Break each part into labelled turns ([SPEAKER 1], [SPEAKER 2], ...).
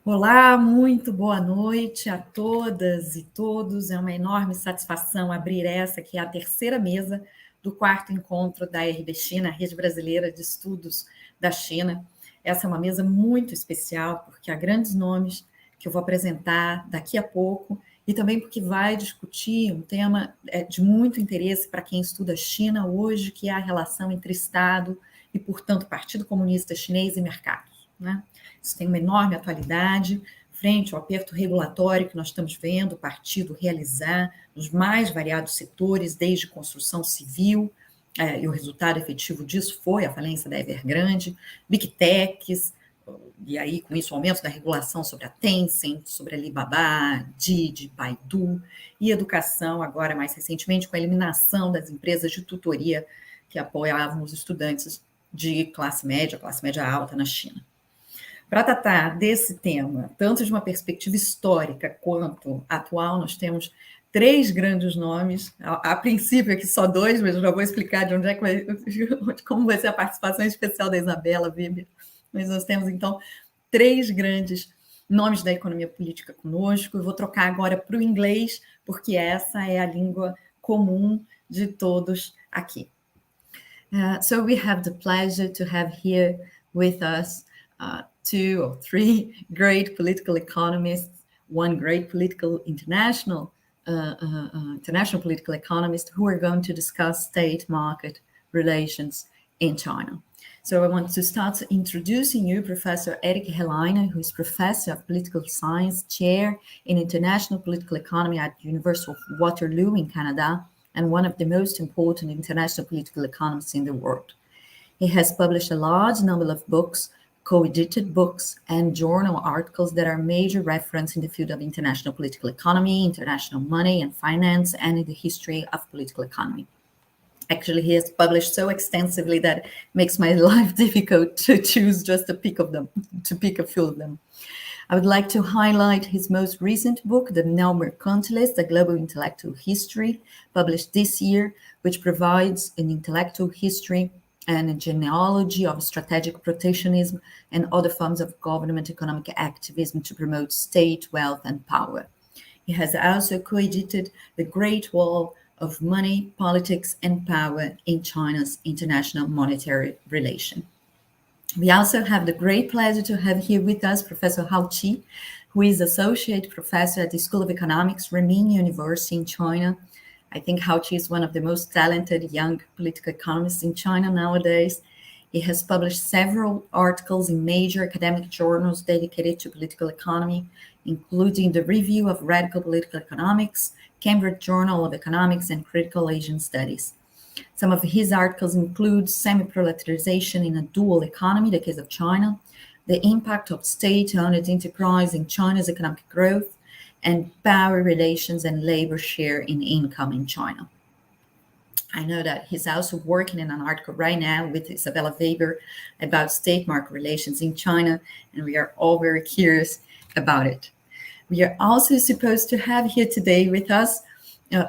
[SPEAKER 1] Olá, muito boa noite a todas e todos. É uma enorme satisfação abrir essa, que é a terceira mesa do quarto encontro da RBCHINA, Rede Brasileira de Estudos da China. Essa é uma mesa muito especial, porque há grandes nomes que eu vou apresentar daqui a pouco, e também porque vai discutir um tema de muito interesse para quem estuda China hoje, que é a relação entre Estado e, portanto, Partido Comunista Chinês e mercado, né? Isso tem uma enorme atualidade frente ao aperto regulatório que nós estamos vendo o partido realizar nos mais variados setores, desde construção civil, e o resultado efetivo disso foi a falência da Evergrande, Big Techs, e aí com isso o aumento da regulação sobre a Tencent, sobre a Alibaba, Didi, Baidu, e educação, agora mais recentemente com a eliminação das empresas de tutoria que apoiavam os estudantes de classe média alta na China. Para tratar desse tema, tanto de uma perspectiva histórica quanto atual, nós temos três grandes nomes. A princípio aqui só dois, mas eu já vou explicar de onde é que vai, como vai ser a participação especial da Isabela Weber. Mas nós temos, então, três grandes nomes da economia política conosco. Eu vou trocar agora para o inglês, porque essa é a língua comum de todos aqui. So we have the pleasure to have here with us two or three great political economists, one great international political economist, who are going to discuss state-market relations in China. So I want to start introducing you Professor Eric HELLEINER, who is Professor of Political Science, Chair in International Political Economy at the University of Waterloo in Canada, and one of the most important international political economists in the world. He has published a large number of books, co-edited books, and journal articles that are major reference in the field of international political economy, international money and finance, and in the history of political economy. Actually, he has published so extensively that it makes my life difficult to choose just to pick a few of them. I would like to highlight his most recent book, The Mercantilist, A Global Intellectual History, published this year, which provides an intellectual history and a genealogy of strategic protectionism and other forms of government economic activism to promote state wealth and power. He has also co-edited The Great Wall of Money, Politics, and Power in China's International Monetary Relation. We also have the great pleasure to have here with us Professor Hao Qi, who is Associate Professor at the School of Economics, Renmin University in China. I think Hao Qi is one of the most talented young political economists in China nowadays. He has published several articles in major academic journals dedicated to political economy, including the Review of Radical Political Economics, Cambridge Journal of Economics, and Critical Asian Studies. Some of his articles include Semi-Proletarization in a Dual Economy, the case of China, the impact of state-owned enterprise in China's economic growth, and power relations and labor share in income in China. I know that he's also working in an article right now with Isabella Weber about state-market relations in China, and we are all very curious about it. We are also supposed to have here today with us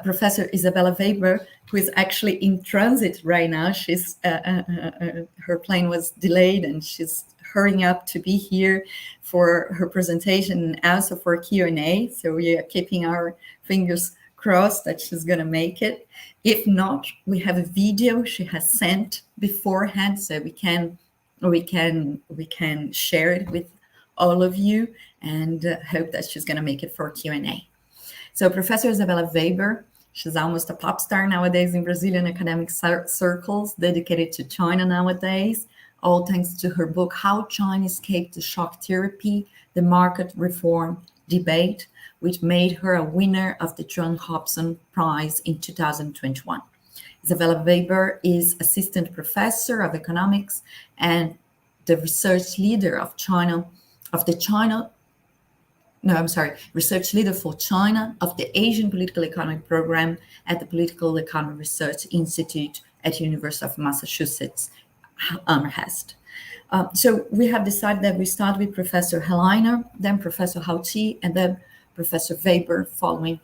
[SPEAKER 1] Professor Isabella Weber, who is actually in transit right now. She's her plane was delayed, and she's hurrying up to be here for her presentation and also for Q&A. So we are keeping our fingers crossed that she's going to make it. If not, we have a video she has sent beforehand, so we can share it with all of you, and hope that she's going to make it for Q&A. So Professor Isabella Weber, she's almost a pop star nowadays in Brazilian academic circles, dedicated to China nowadays, all thanks to her book, How China Escaped the Shock Therapy, the Market Reform Debate, which made her a winner of the John Hobson Prize in 2021. Isabella Weber is Assistant Professor of Economics and the research leader research leader for China of the Asian Political Economy Program at the Political Economy Research Institute at the University of Massachusetts, Amherst. So we have decided that we start with Professor HELLEINER, then Professor Hao Qi, and then Professor Weber, following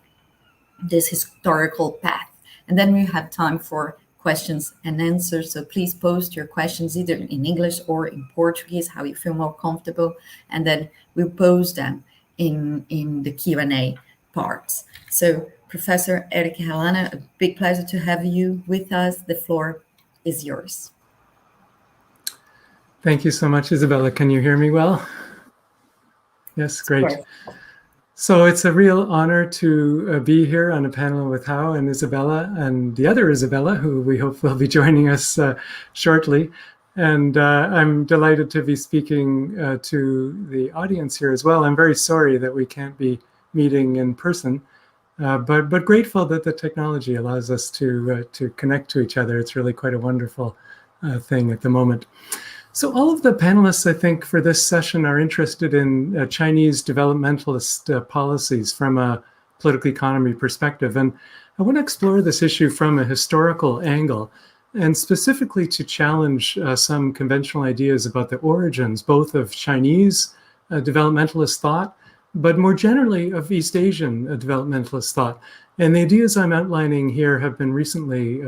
[SPEAKER 1] this historical path. And then we have time for questions and answers. So please post your questions either in English or in Portuguese, how you feel more comfortable, and then we'll pose them in the Q&A parts. So Professor Erika Helena, a big pleasure to have you with us. The floor is yours.
[SPEAKER 2] Thank you so much, Isabella. Can you hear me well? Yes, great. So it's a real honor to be here on a panel with Hao and Isabella and the other Isabella, who we hope will be joining us shortly. And I'm delighted to be speaking to the audience here as well. I'm very sorry that we can't be meeting in person, but grateful that the technology allows us to connect to each other. It's really quite a wonderful thing at the moment. So all of the panelists, I think, for this session are interested in Chinese developmentalist policies from a political economy perspective. And I want to explore this issue from a historical angle, and specifically to challenge some conventional ideas about the origins, both of Chinese developmentalist thought, but more generally of East Asian developmentalist thought. And the ideas I'm outlining here have been recently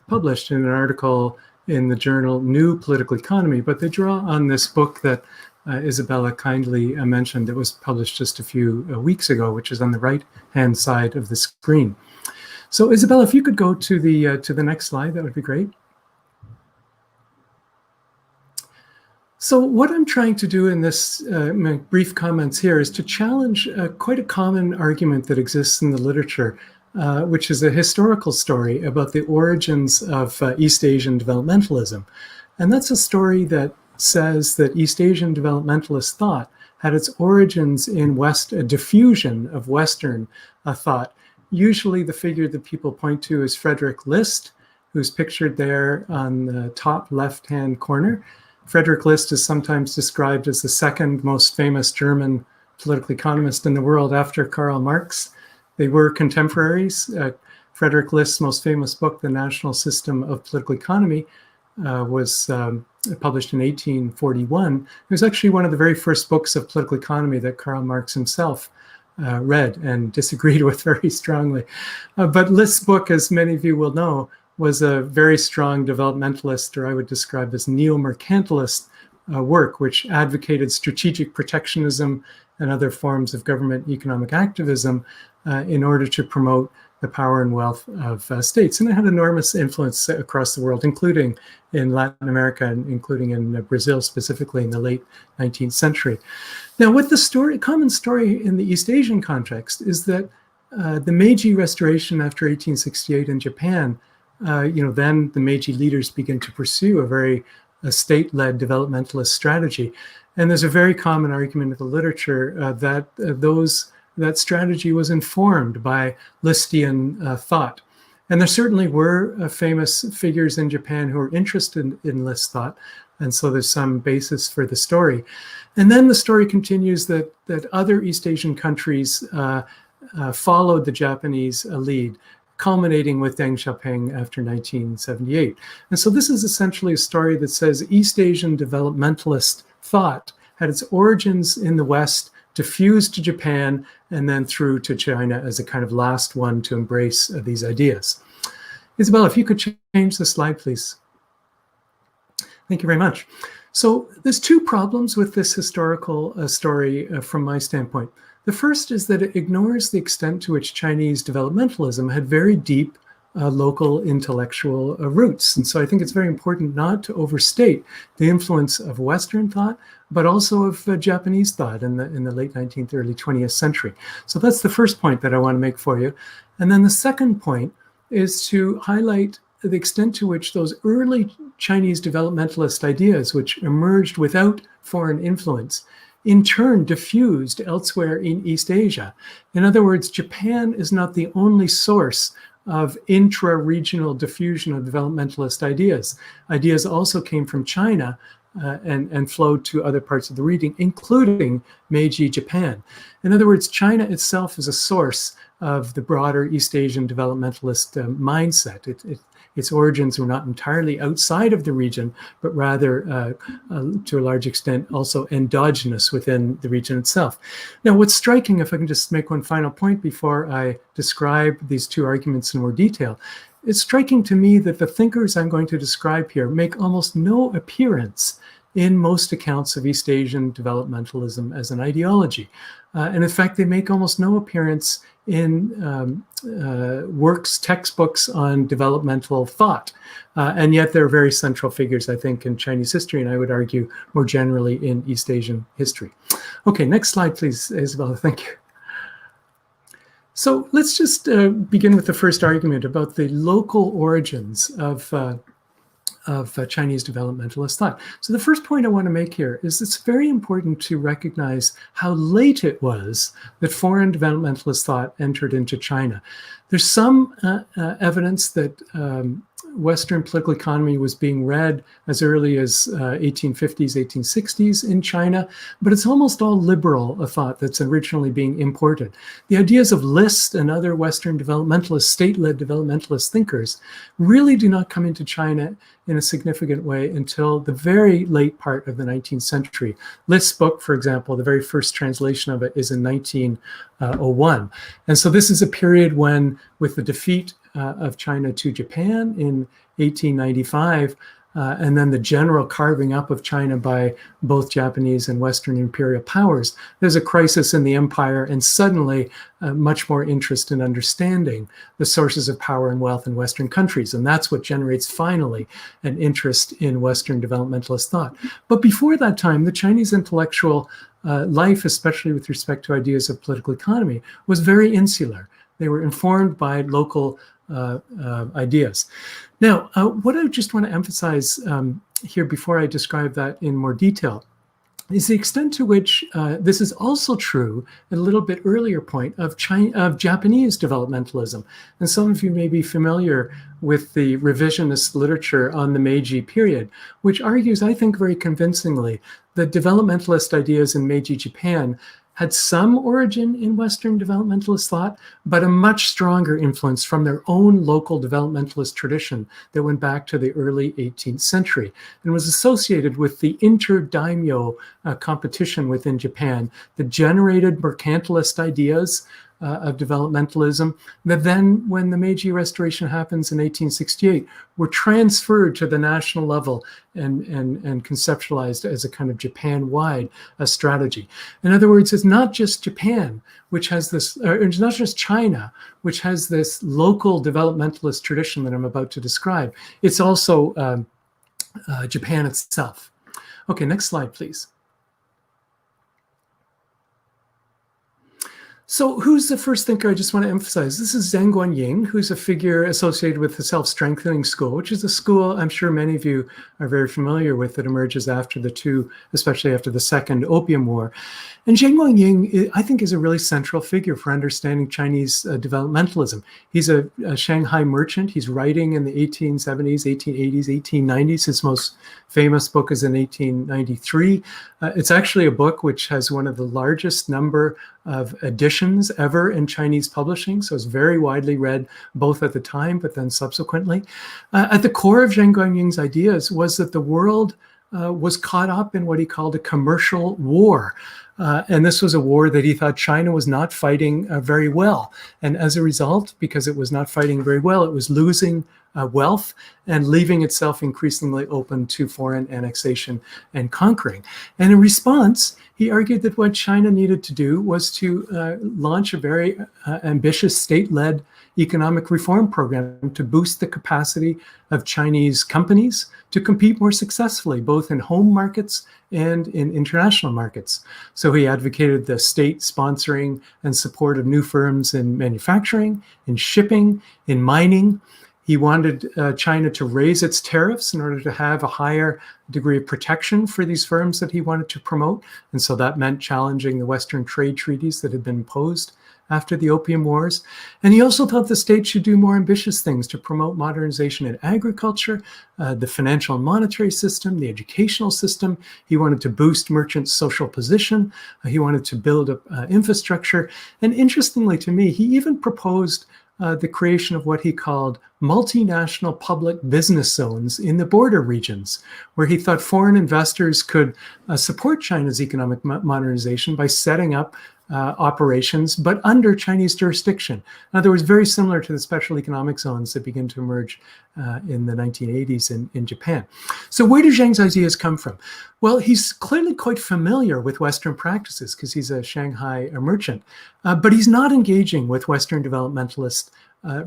[SPEAKER 2] published in an article in the journal New Political Economy, but they draw on this book that Isabella kindly mentioned that was published just a few weeks ago, which is on the right-hand side of the screen. So Isabella, if you could go to the next slide, that would be great. So what I'm trying to do in this my brief comments here is to challenge quite a common argument that exists in the literature, which is a historical story about the origins of East Asian developmentalism. And that's a story that says that East Asian developmentalist thought had its origins in a diffusion of Western thought. Usually the figure that people point to is Frederick List, who's pictured there on the top left-hand corner. Frederick List is sometimes described as the second most famous German political economist in the world after Karl Marx. They were contemporaries. Frederick List's most famous book, The National System of Political Economy, was published in 1841. It was actually one of the very first books of political economy that Karl Marx himself read and disagreed with very strongly. But List's book, as many of you will know, was a very strong developmentalist, or I would describe as neo-mercantilist work, which advocated strategic protectionism and other forms of government economic activism in order to promote the power and wealth of states. And it had enormous influence across the world, including in Latin America and including in Brazil, specifically in the late 19th century. Now, what the common story in the East Asian context is that the Meiji Restoration after 1868 in Japan, then the Meiji leaders begin to pursue a very state-led developmentalist strategy. And there's a very common argument in the literature that that strategy was informed by Listian thought. And there certainly were famous figures in Japan who were interested in List thought. And so there's some basis for the story. And then the story continues that other East Asian countries followed the Japanese lead, culminating with Deng Xiaoping after 1978. And so this is essentially a story that says East Asian developmentalist thought had its origins in the West, diffused to Japan, and then through to China as a kind of last one to embrace these ideas. Isabella, if you could change the slide, please. Thank you very much. So there's two problems with this historical story from my standpoint. The first is that it ignores the extent to which Chinese developmentalism had very deep local intellectual roots. And so I think it's very important not to overstate the influence of Western thought, but also of Japanese thought in the late 19th, early 20th century. So that's the first point that I want to make for you. And then the second point is to highlight the extent to which those early Chinese developmentalist ideas, which emerged without foreign influence, in turn diffused elsewhere in East Asia. In other words, Japan is not the only source of intra-regional diffusion of developmentalist ideas. Ideas also came from China and flowed to other parts of the region, including Meiji Japan. In other words, China itself is a source of the broader East Asian developmentalist mindset. Its origins were not entirely outside of the region, but rather, to a large extent, also endogenous within the region itself. Now, what's striking, if I can just make one final point before I describe these two arguments in more detail, it's striking to me that the thinkers I'm going to describe here make almost no appearance in most accounts of East Asian developmentalism as an ideology. And in fact, they make almost no appearance in textbooks on developmental thought. And yet they're very central figures, I think, in Chinese history, and I would argue more generally in East Asian history. Okay, next slide, please, Isabella. Thank you. So let's just begin with the first argument about the local origins of Chinese developmentalist thought. So the first point I want to make here is it's very important to recognize how late it was that foreign developmentalist thought entered into China. There's some evidence that Western political economy was being read as early as 1850s, 1860s in China, but it's almost all liberal a thought that's originally being imported. The ideas of List and other Western developmentalist, state-led developmentalist thinkers really do not come into China in a significant way until the very late part of the 19th century. List's book, for example, the very first translation of it is in 1901. And so this is a period when, with the defeat of China to Japan in 1895, and then the general carving up of China by both Japanese and Western imperial powers, there's a crisis in the empire, and suddenly much more interest in understanding the sources of power and wealth in Western countries. And that's what generates finally an interest in Western developmentalist thought. But before that time, the Chinese intellectual life, especially with respect to ideas of political economy, was very insular. They were informed by local ideas. Now, what I just want to emphasize here before I describe that in more detail is the extent to which this is also true at a little bit earlier point of Japanese developmentalism. And some of you may be familiar with the revisionist literature on the Meiji period, which argues, I think very convincingly, that developmentalist ideas in Meiji Japan had some origin in Western developmentalist thought, but a much stronger influence from their own local developmentalist tradition that went back to the early 18th century and was associated with the inter-daimyo competition within Japan that generated mercantilist ideas of developmentalism that then, when the Meiji Restoration happens in 1868, were transferred to the national level and conceptualized as a kind of Japan-wide strategy. In other words, it's not just Japan, which has this, it's not just China, which has this local developmentalist tradition that I'm about to describe. It's also Japan itself. Okay, next slide, please. So who's the first thinker I just want to emphasize? This is Zhang Guanying, who's a figure associated with the Self-Strengthening School, which is a school I'm sure many of you are very familiar with that emerges after the two, especially after the Second Opium War. And Zhang Guanying, I think, is a really central figure for understanding Chinese developmentalism. He's a Shanghai merchant. He's writing in the 1870s, 1880s, 1890s. His most famous book is in 1893. It's actually a book which has one of the largest number of editions ever in Chinese publishing, so it's very widely read both at the time but then subsequently. At the core of Zhang Guanying's ideas was that the world was caught up in what he called a commercial war. And this was a war that he thought China was not fighting very well. And as a result, because it was not fighting very well, it was losing wealth and leaving itself increasingly open to foreign annexation and conquering. And in response, he argued that what China needed to do was to launch a very ambitious state-led economic reform program to boost the capacity of Chinese companies to compete more successfully, both in home markets and in international markets. So he advocated the state sponsoring and support of new firms in manufacturing, in shipping, in mining. He wanted China to raise its tariffs in order to have a higher degree of protection for these firms that he wanted to promote. And so that meant challenging the Western trade treaties that had been imposed after the Opium Wars. And he also thought the state should do more ambitious things to promote modernization in agriculture, the financial and monetary system, the educational system. He wanted to boost merchants' social position. He wanted to build up infrastructure. And interestingly to me, he even proposed the creation of what he called multinational public business zones in the border regions, where he thought foreign investors could support China's economic modernization by setting up operations, but under Chinese jurisdiction. In other words, very similar to the special economic zones that begin to emerge in the 1980s in Japan. So where do Zheng's ideas come from? Well, he's clearly quite familiar with Western practices because he's a Shanghai merchant, but he's not engaging with Western developmentalist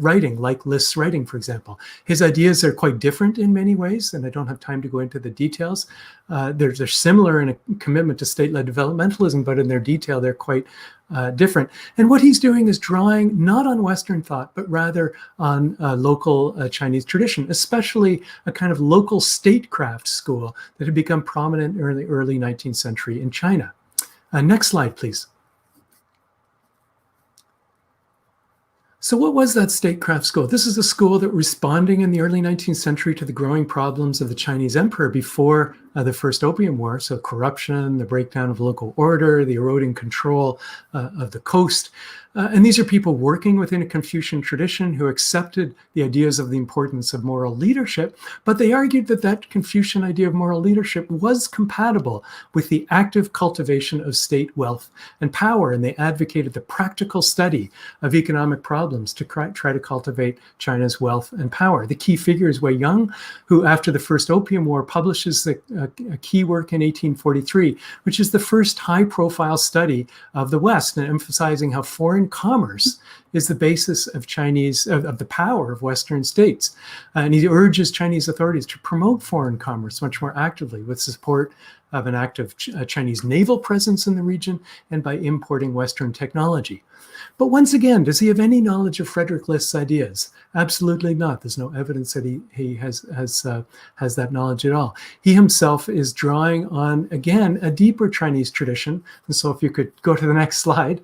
[SPEAKER 2] writing, like List's writing, for example. His ideas are quite different in many ways, and I don't have time to go into the details. They're similar in a commitment to state-led developmentalism, but in their detail, they're quite different. And what he's doing is drawing not on Western thought, but rather on local Chinese tradition, especially a kind of local statecraft school that had become prominent in the early 19th century in China. Next slide, please. So what was that statecraft school? This is a school that responding in the early 19th century to the growing problems of the Chinese emperor before the First Opium War, so corruption, the breakdown of local order, the eroding control of the coast. And these are people working within a Confucian tradition who accepted the ideas of the importance of moral leadership, but they argued that that Confucian idea of moral leadership was compatible with the active cultivation of state wealth and power, and they advocated the practical study of economic problems to try to cultivate China's wealth and power. The key figure is Wei Yung, who after the First Opium War publishes a key work in 1843, which is the first high-profile study of the West, and emphasizing how foreign commerce is the basis of the power of Western states. And he urges Chinese authorities to promote foreign commerce much more actively with support of an active Chinese naval presence in the region and by importing Western technology. But once again, does he have any knowledge of Frederick List's ideas? Absolutely not. There's no evidence that he has that knowledge at all. He himself is drawing on, again, a deeper Chinese tradition. And so if you could go to the next slide.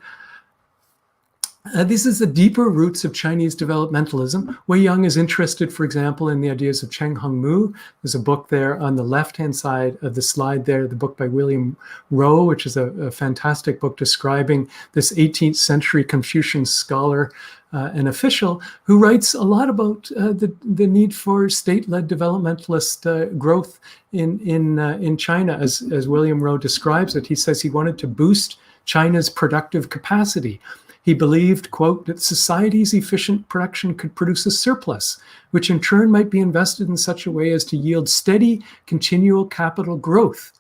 [SPEAKER 2] This is the deeper roots of Chinese developmentalism. Wei Yung is interested, for example, in the ideas of Cheng Hongmu. There's a book there on the left-hand side of the slide there, the book by William Rowe, which is a fantastic book describing this 18th century Confucian scholar and official who writes a lot about the need for state-led developmentalist growth in China. As William Rowe describes it, he says he wanted to boost China's productive capacity. He believed, quote, that society's efficient production could produce a surplus, which in turn might be invested in such a way as to yield steady, continual capital growth.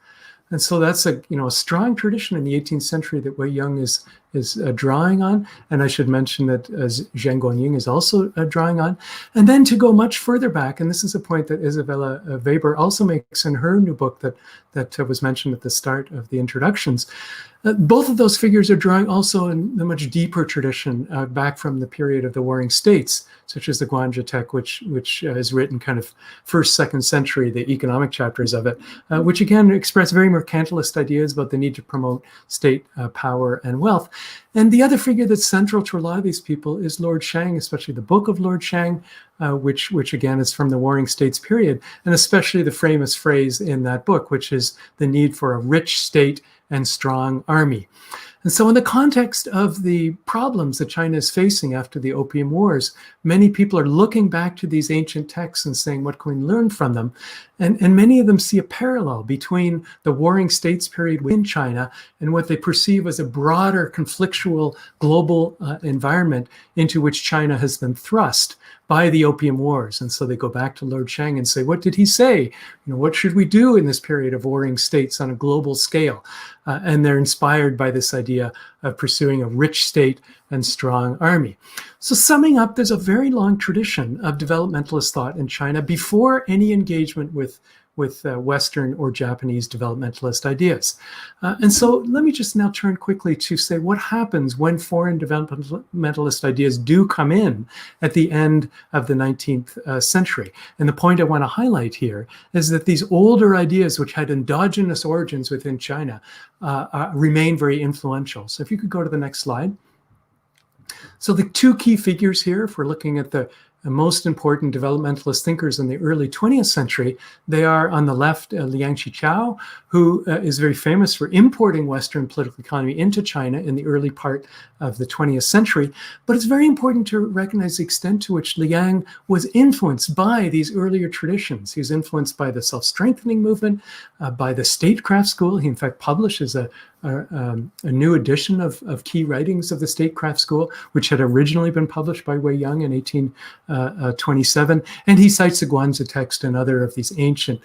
[SPEAKER 2] And so that's a strong tradition in the 18th century that Wei Yung is drawing on. And I should mention that Zheng Guangying is also drawing on. And then to go much further back, and this is a point that Isabella Weber also makes in her new book that was mentioned at the start of the introductions. Both of those figures are drawing also in the much deeper tradition back from the period of the Warring States, such as the Guanzhou Tech, which is written kind of first, second century, the economic chapters of it, which again express very mercantilist ideas about the need to promote state power and wealth. And the other figure that's central to a lot of these people is Lord Shang, especially the book of Lord Shang, which again is from the Warring States period, and especially the famous phrase in that book, which is the need for a rich state and strong army. And so in the context of the problems that China is facing after the Opium Wars, many people are looking back to these ancient texts and saying, what can we learn from them? And many of them see a parallel between the Warring States period within China and what they perceive as a broader conflictual global environment into which China has been thrust by the Opium Wars. And so they go back to Lord Shang and say, what did he say? What should we do in this period of warring states on a global scale? And they're inspired by this idea of pursuing a rich state and strong army. So summing up, there's a very long tradition of developmentalist thought in China before any engagement with Western or Japanese developmentalist ideas. And so let me just now turn quickly to say what happens when foreign developmentalist ideas do come in at the end of the 19th century. And the point I want to highlight here is that these older ideas, which had endogenous origins within China, remain very influential. So if you could go to the next slide. So the two key figures here, if we're looking at the most important developmentalist thinkers in the early 20th century, they are on the left, Liang Qichao, who is very famous for importing Western political economy into China in the early part of the 20th century. But it's very important to recognize the extent to which Liang was influenced by these earlier traditions. He was influenced by the self-strengthening movement, by the statecraft school. He in fact publishes a a new edition of key writings of the statecraft school, which had originally been published by Wei Young in 1827. And he cites the Guanzi text and other of these ancient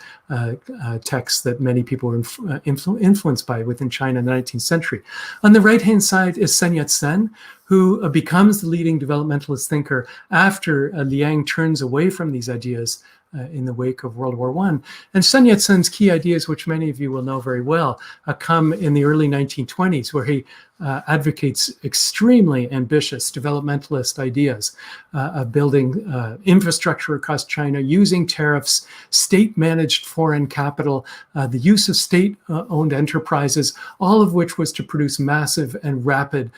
[SPEAKER 2] texts that many people were influenced by within China in the 19th century. On the right-hand side is Sun Yat-sen, who becomes the leading developmentalist thinker after Liang turns away from these ideas in the wake of World War I. And Sun Yat-sen's key ideas, which many of you will know very well, come in the early 1920s, where he advocates extremely ambitious developmentalist ideas of building infrastructure across China, using tariffs, state-managed foreign capital, the use of state-owned enterprises, all of which was to produce massive and rapid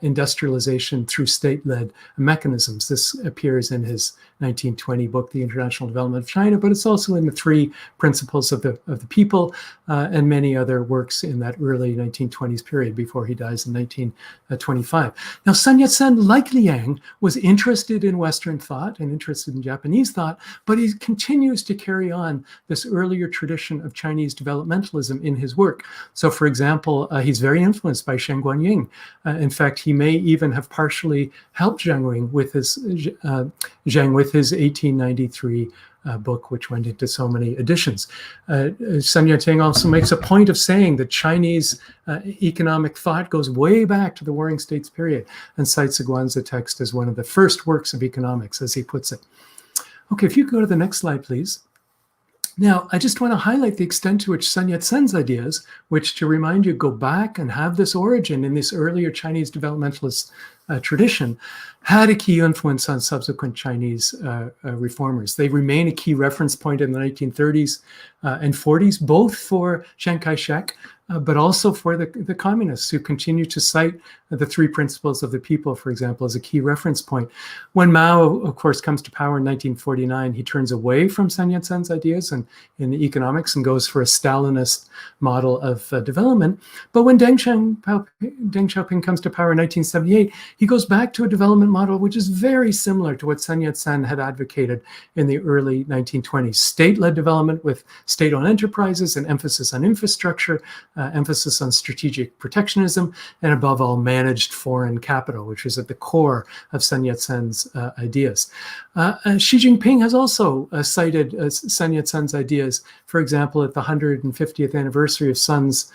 [SPEAKER 2] industrialization through state-led mechanisms. This appears in his 1920 book, The International Development of China, but it's also in the Three Principles of the People and many other works in that early 1920s period before he dies in 1925. Now, Sun Yat-sen, like Liang, was interested in Western thought and interested in Japanese thought, but he continues to carry on this earlier tradition of Chinese developmentalism in his work. So, for example, he's very influenced by Shen Guanyin. In fact, he may even have partially helped Zheng with his 1893 book, which went into so many editions. Sun Yat-sen also makes a point of saying that Chinese economic thought goes way back to the Warring States period and cites the Guanzi text as one of the first works of economics, as he puts it. Okay, if you go to the next slide, please. Now, I just want to highlight the extent to which Sun Yat-sen's ideas, which, to remind you, go back and have this origin in this earlier Chinese developmentalist tradition, had a key influence on subsequent Chinese reformers. They remain a key reference point in the 1930s and 40s, both for Chiang Kai-shek, but also for the communists, who continue to cite the Three Principles of the People, for example, as a key reference point. When Mao, of course, comes to power in 1949, he turns away from Sun Yat-sen's ideas in the economics and goes for a Stalinist model of development. But when Deng Xiaoping comes to power in 1978, he goes back to a development model which is very similar to what Sun Yat-sen had advocated in the early 1920s. State-led development with state-owned enterprises, an emphasis on infrastructure, emphasis on strategic protectionism, and above all, managed foreign capital, which is at the core of Sun Yat-sen's ideas. Xi Jinping has also cited Sun Yat-sen's ideas, for example, at the 150th anniversary of Sun's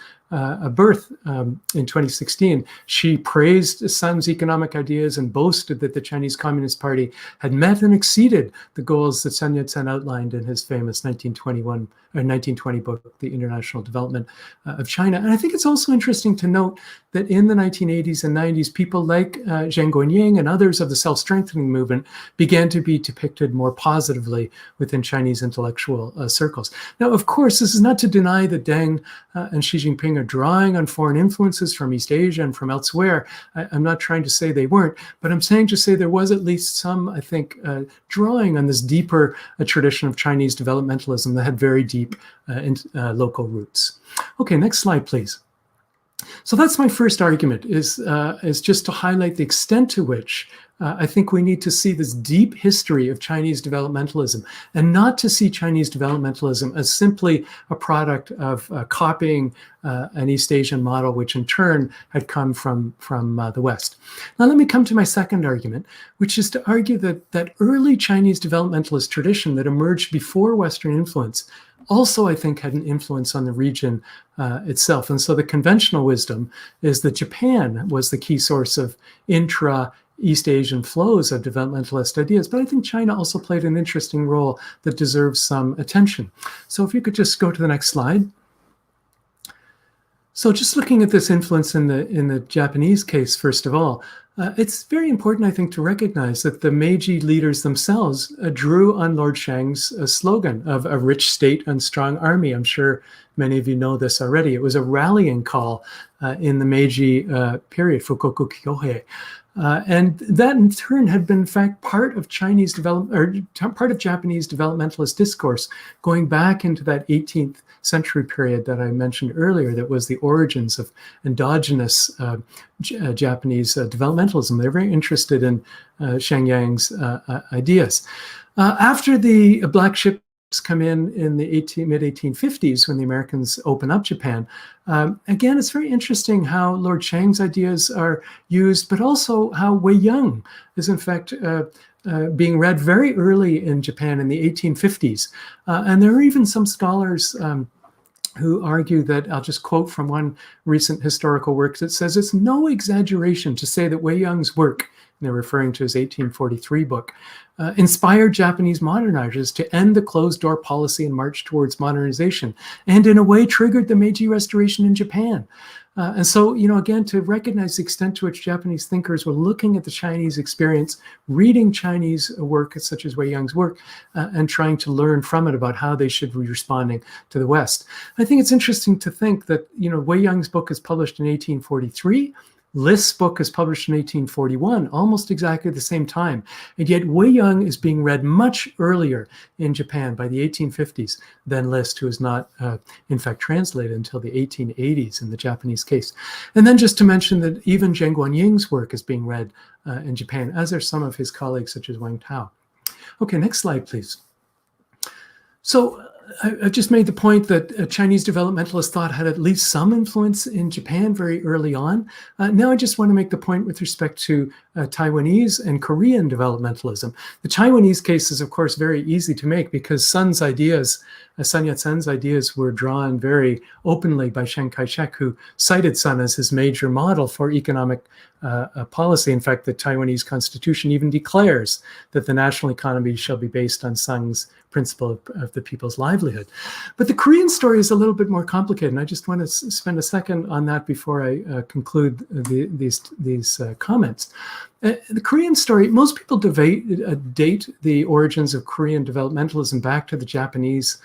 [SPEAKER 2] birth in 2016. She praised Sun's economic ideas and boasted that the Chinese Communist Party had met and exceeded the goals that Sun Yat-sen outlined in his famous 1920 book, The International Development of China. And I think it's also interesting to note that in the 1980s and 90s, people like Zheng Guanyin and others of the self-strengthening movement began to be depicted more positively within Chinese intellectual circles. Now, of course, this is not to deny that Deng and Xi Jinping are drawing on foreign influences from East Asia and from elsewhere. I'm not trying to say they weren't, but I'm saying to say there was at least some, I think, drawing on this deeper tradition of Chinese developmentalism that had very deep local roots. Okay, next slide, please. So that's my first argument, is just to highlight the extent to which I think we need to see this deep history of Chinese developmentalism, and not to see Chinese developmentalism as simply a product of copying an East Asian model, which in turn had come from the West. Now, let me come to my second argument, which is to argue that early Chinese developmentalist tradition that emerged before Western influence also, I think, had an influence on the region itself. And so the conventional wisdom is that Japan was the key source of intra-East Asian flows of developmentalist ideas. But I think China also played an interesting role that deserves some attention. So if you could just go to the next slide. So just looking at this influence in the Japanese case, first of all, it's very important, I think, to recognize that the Meiji leaders themselves drew on Lord Shang's slogan of a rich state and strong army. I'm sure many of you know this already. It was a rallying call in the Meiji period, Fukoku Kyohei. And that in turn had been, in fact, part of Japanese developmentalist discourse going back into that 18th century period that I mentioned earlier, that was the origins of endogenous Japanese developmentalism. They're very interested in Shang Yang's ideas. After the Black Ship come in the mid-1850s when the Americans open up Japan. Again, it's very interesting how Lord Chang's ideas are used, but also how Wei Yang is in fact being read very early in Japan in the 1850s. And there are even some scholars who argue that, I'll just quote from one recent historical work that says it's no exaggeration to say that Wei Yang's work, and they're referring to his 1843 book, inspired Japanese modernizers to end the closed-door policy and march towards modernization, and in a way triggered the Meiji Restoration in Japan. And so, again, to recognize the extent to which Japanese thinkers were looking at the Chinese experience, reading Chinese work such as Wei Yang's work, and trying to learn from it about how they should be responding to the West. I think it's interesting to think that, Wei Yang's book is published in 1843. List's book is published in 1841, almost exactly the same time. And yet Wei Yang is being read much earlier in Japan by the 1850s than List, who is not, in fact, translated until the 1880s in the Japanese case. And then just to mention that even Zheng Guanying's work is being read in Japan, as are some of his colleagues, such as Wang Tao. Okay, next slide, please. So I just made the point that Chinese developmentalist thought had at least some influence in Japan very early on. Now I just want to make the point with respect to Taiwanese and Korean developmentalism. The Taiwanese case is, of course, very easy to make because Sun Yat-sen's ideas were drawn very openly by Chiang Kai-shek, who cited Sun as his major model for economic policy. In fact, the Taiwanese constitution even declares that the national economy shall be based on Sun's principle of the people's livelihood. But the Korean story is a little bit more complicated, and I just want to spend a second on that before I conclude these comments. The Korean story, most people date the origins of Korean developmentalism back to the Japanese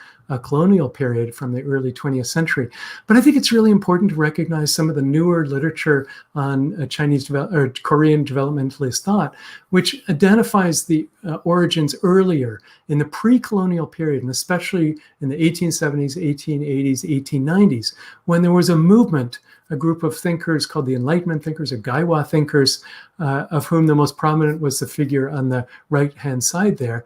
[SPEAKER 2] colonial period from the early 20th century. But I think it's really important to recognize some of the newer literature on Korean developmentalist thought, which identifies the origins earlier in the pre-colonial period, and especially in the 1870s, 1880s, 1890s, when there was a movement, a group of thinkers called the Enlightenment thinkers, or Gaiwa thinkers, of whom the most prominent was the figure on the right-hand side there,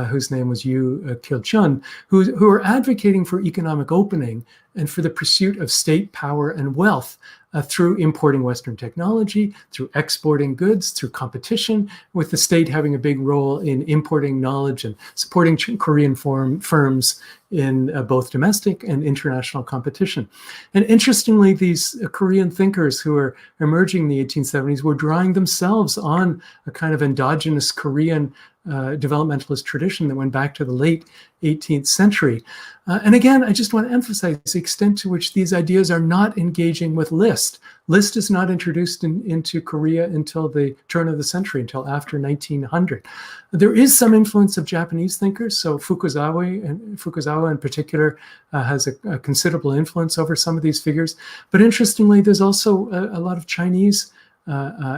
[SPEAKER 2] whose name was Yu Kil-chun, who are advocating for economic opening and for the pursuit of state power and wealth through importing Western technology, through exporting goods, through competition, with the state having a big role in importing knowledge and supporting Korean firms in both domestic and international competition. And interestingly, these Korean thinkers who are emerging in the 1870s were drawing themselves on a kind of endogenous Korean developmentalist tradition that went back to the late 18th century. And again, I just want to emphasize the extent to which these ideas are not engaging with List. List is not introduced into Korea until the turn of the century, until after 1900. There is some influence of Japanese thinkers. So Fukuzawa in particular has a considerable influence over some of these figures. But interestingly, there's also a lot of Chinese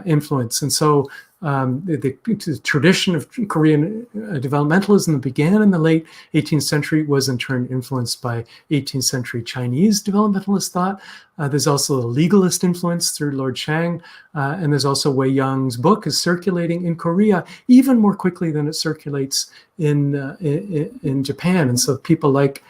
[SPEAKER 2] influence. And so the tradition of Korean developmentalism that began in the late 18th century was in turn influenced by 18th century Chinese developmentalist thought. There's also a legalist influence through Lord Chang, and there's also Wei Yang's book is circulating in Korea even more quickly than it circulates in Japan. And so people like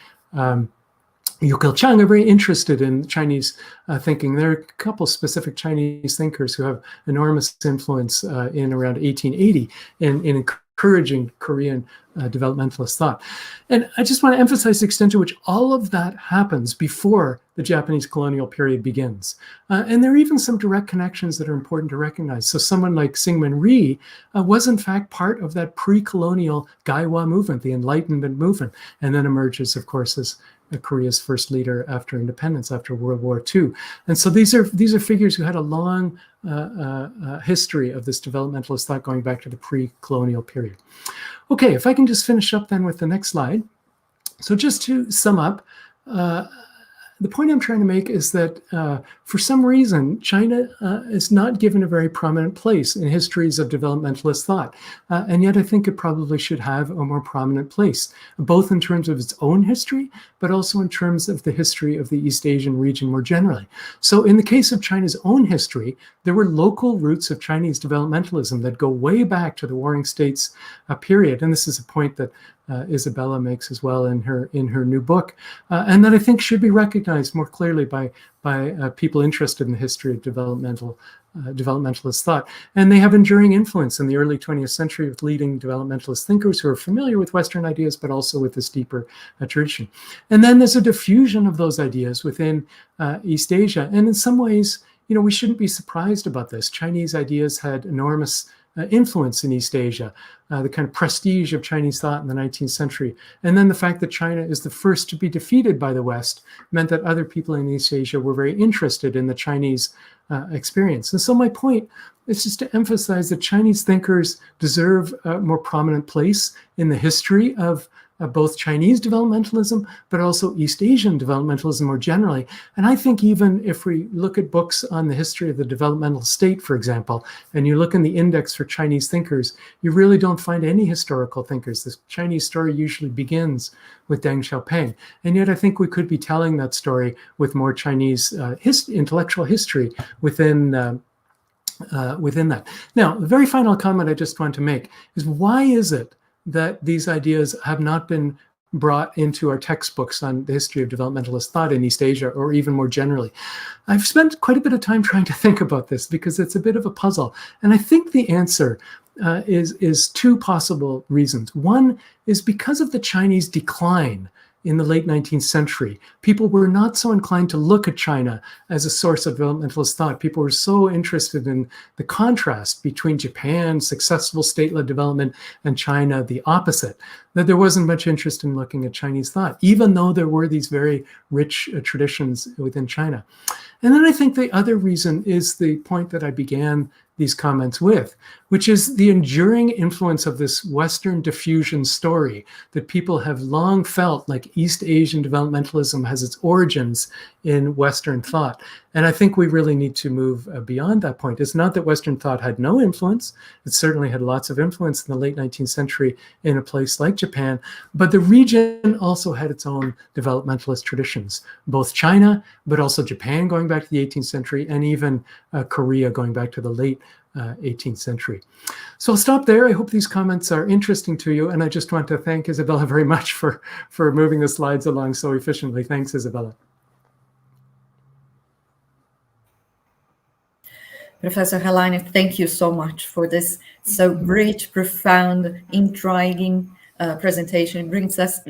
[SPEAKER 2] Yu Kil-chun are very interested in Chinese thinking. There are a couple specific Chinese thinkers who have enormous influence in around 1880 in encouraging Korean developmentalist thought. And I just want to emphasize the extent to which all of that happens before the Japanese colonial period begins. And there are even some direct connections that are important to recognize. So someone like Syngman Rhee was in fact part of that pre-colonial Gaiwa movement, the Enlightenment movement, and then emerges, of course, as Korea's first leader after independence, after World War II. And so these are figures who had a long history of this developmentalist thought going back to the pre-colonial period. Okay, if I can just finish up then with the next slide. So just to sum up, the point I'm trying to make is that for some reason, China is not given a very prominent place in histories of developmentalist thought. And yet I think it probably should have a more prominent place, both in terms of its own history, but also in terms of the history of the East Asian region more generally. So in the case of China's own history, there were local roots of Chinese developmentalism that go way back to the Warring States period. And this is a point that Isabella makes as well in her new book, and that I think should be recognized more clearly by people interested in the history of developmentalist thought. And they have enduring influence in the early 20th century with leading developmentalist thinkers who are familiar with Western ideas, but also with this deeper tradition. And then there's a diffusion of those ideas within East Asia. And in some ways, we shouldn't be surprised about this. Chinese ideas had enormous influence in East Asia, the kind of prestige of Chinese thought in the 19th century. And then the fact that China is the first to be defeated by the West meant that other people in East Asia were very interested in the Chinese experience. And so my point is just to emphasize that Chinese thinkers deserve a more prominent place in the history of both Chinese developmentalism, but also East Asian developmentalism more generally. And I think even if we look at books on the history of the developmental state, for example, and you look in the index for Chinese thinkers, you really don't find any historical thinkers. The Chinese story usually begins with Deng Xiaoping. And yet I think we could be telling that story with more Chinese intellectual history within that. Now, the very final comment I just want to make is, why is it that these ideas have not been brought into our textbooks on the history of developmentalist thought in East Asia, or even more generally? I've spent quite a bit of time trying to think about this because it's a bit of a puzzle. And I think the answer is two possible reasons. One is because of the Chinese decline in the late 19th century. People were not so inclined to look at China as a source of developmentalist thought. People were so interested in the contrast between Japan's successful state-led development and China, the opposite, that there wasn't much interest in looking at Chinese thought, even though there were these very rich traditions within China. And then I think the other reason is the point that I began these comments with, which is the enduring influence of this Western diffusion story that people have long felt like East Asian developmentalism has its origins in Western thought. And I think we really need to move beyond that point. It's not that Western thought had no influence. It certainly had lots of influence in the late 19th century in a place like Japan, but the region also had its own developmentalist traditions, both China, but also Japan going back to the 18th century, and even Korea going back to the late 18th century. So I'll stop there. I hope these comments are interesting to you. And I just want to thank Isabella very much for moving the slides along so efficiently. Thanks, Isabella.
[SPEAKER 1] Professor HELLEINER, thank you so much for this so rich, profound, intriguing presentation. It brings us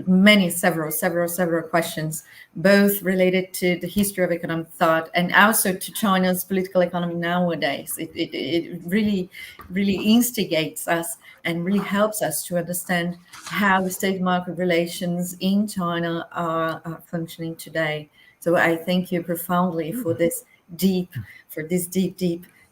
[SPEAKER 1] several questions, both related to the history of economic thought and also to China's political economy nowadays. It really instigates us and really helps us to understand how the state-market relations in China are functioning today. So I thank you profoundly for this deep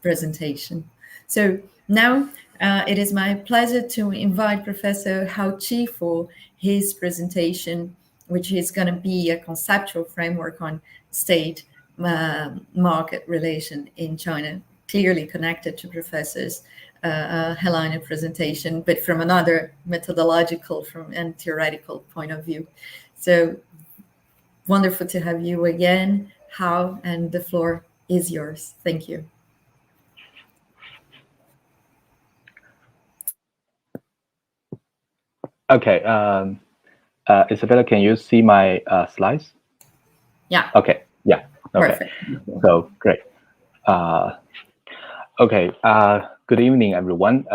[SPEAKER 1] presentation. So now it is my pleasure to invite Professor Hao Qi for his presentation, which is going to be a conceptual framework on state market relation in China, clearly connected to Professor's HELLEINER presentation, but from another methodological and theoretical point of view. So wonderful to have you again, Hao, and the floor is yours. Thank you.
[SPEAKER 3] Okay, Isabella, can you see my slides?
[SPEAKER 1] Yeah.
[SPEAKER 3] Okay, yeah, okay.
[SPEAKER 1] Perfect.
[SPEAKER 3] So, great. Okay, good evening, everyone.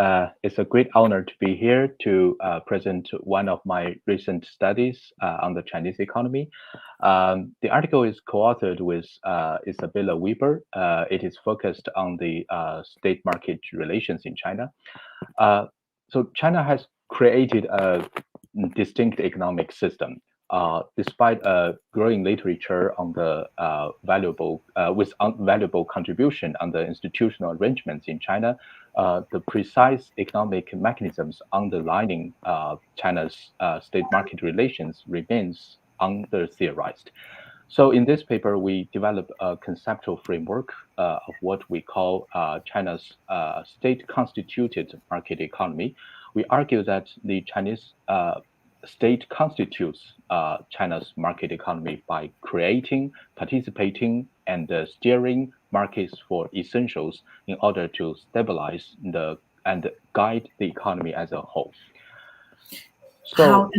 [SPEAKER 3] It's a great honor to be here to present one of my recent studies on the Chinese economy. The article is co-authored with Isabella Weber. It is focused on the state market relations in China. So China has created a distinct economic system. Despite a growing literature on the valuable contribution on the institutional arrangements in China, the precise economic mechanisms underlining China's state market relations remains under-theorized. So in this paper, we developed a conceptual framework of what we call China's state-constituted market economy. We argue that the Chinese state constitutes China's market economy by creating, participating, and steering markets for essentials in order to stabilize and guide the economy as a whole.
[SPEAKER 1] So,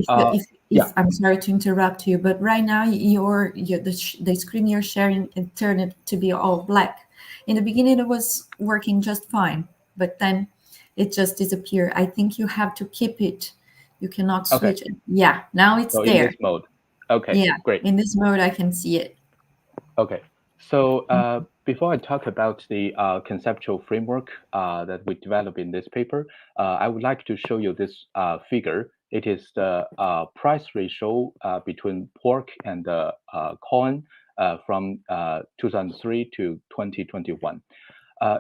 [SPEAKER 1] I'm sorry to interrupt you, but right now the screen you're sharing, it turned it to be all black. In the beginning, it was working just fine, but then it just disappeared. I think you have to keep it. You cannot switch it. Yeah, now it's there.
[SPEAKER 3] In this mode. Okay,
[SPEAKER 1] yeah,
[SPEAKER 3] great.
[SPEAKER 1] In this mode, I can see it.
[SPEAKER 3] Okay, so before I talk about the conceptual framework that we developed in this paper, I would like to show you this figure. It is the price ratio between pork and corn from 2003 to 2021.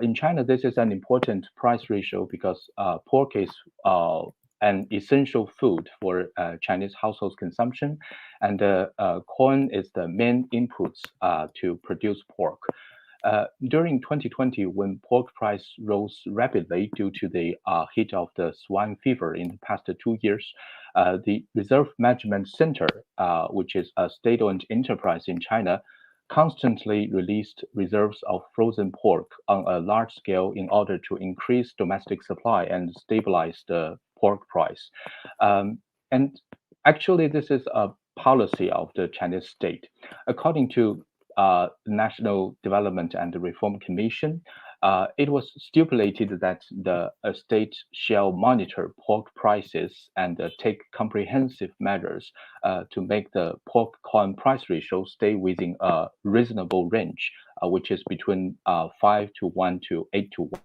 [SPEAKER 3] In China, this is an important price ratio because pork is an essential food for Chinese household consumption, and corn is the main inputs to produce pork. During 2020, when pork price rose rapidly due to the hit of the swine fever in the past 2 years, the Reserve Management Center, which is a state-owned enterprise in China, constantly released reserves of frozen pork on a large scale in order to increase domestic supply and stabilize the pork price. And actually, this is a policy of the Chinese state. According to the National Development and Reform Commission, it was stipulated that the state shall monitor pork prices and take comprehensive measures to make the pork-corn price ratio stay within a reasonable range, which is between 5:1 to 8:1.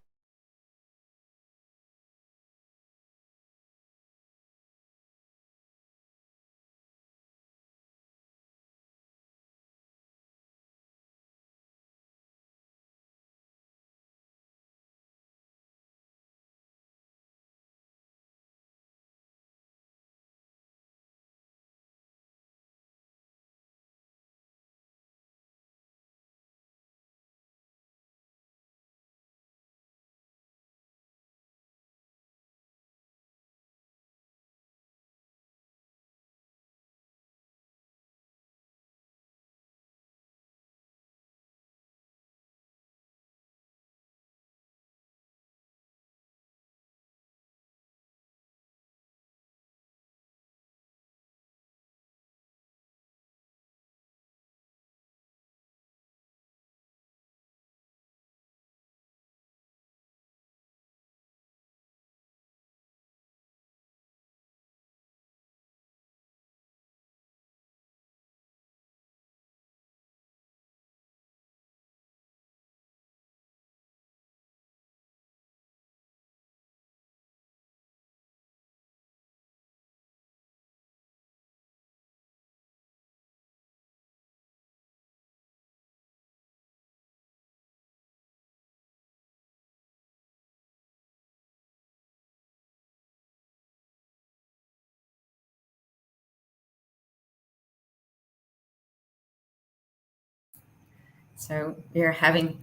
[SPEAKER 1] So we're having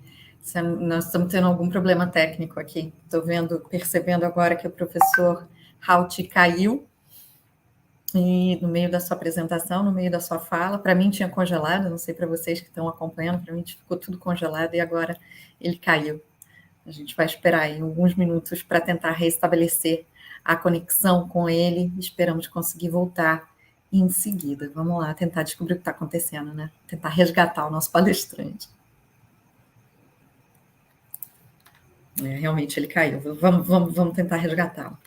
[SPEAKER 1] nós estamos tendo algum problema técnico aqui. Estou percebendo agora que o professor Hauti caiu e no meio da sua apresentação, no meio da sua fala. Para mim tinha congelado, não sei para vocês que estão acompanhando, para mim ficou tudo congelado e agora ele caiu. A gente vai esperar aí alguns minutos para tentar restabelecer a conexão com ele. Esperamos conseguir voltar em seguida. Vamos lá, tentar descobrir o que está acontecendo, né? Tentar resgatar o nosso palestrante. Realmente ele caiu. Vamos tentar resgatá-lo.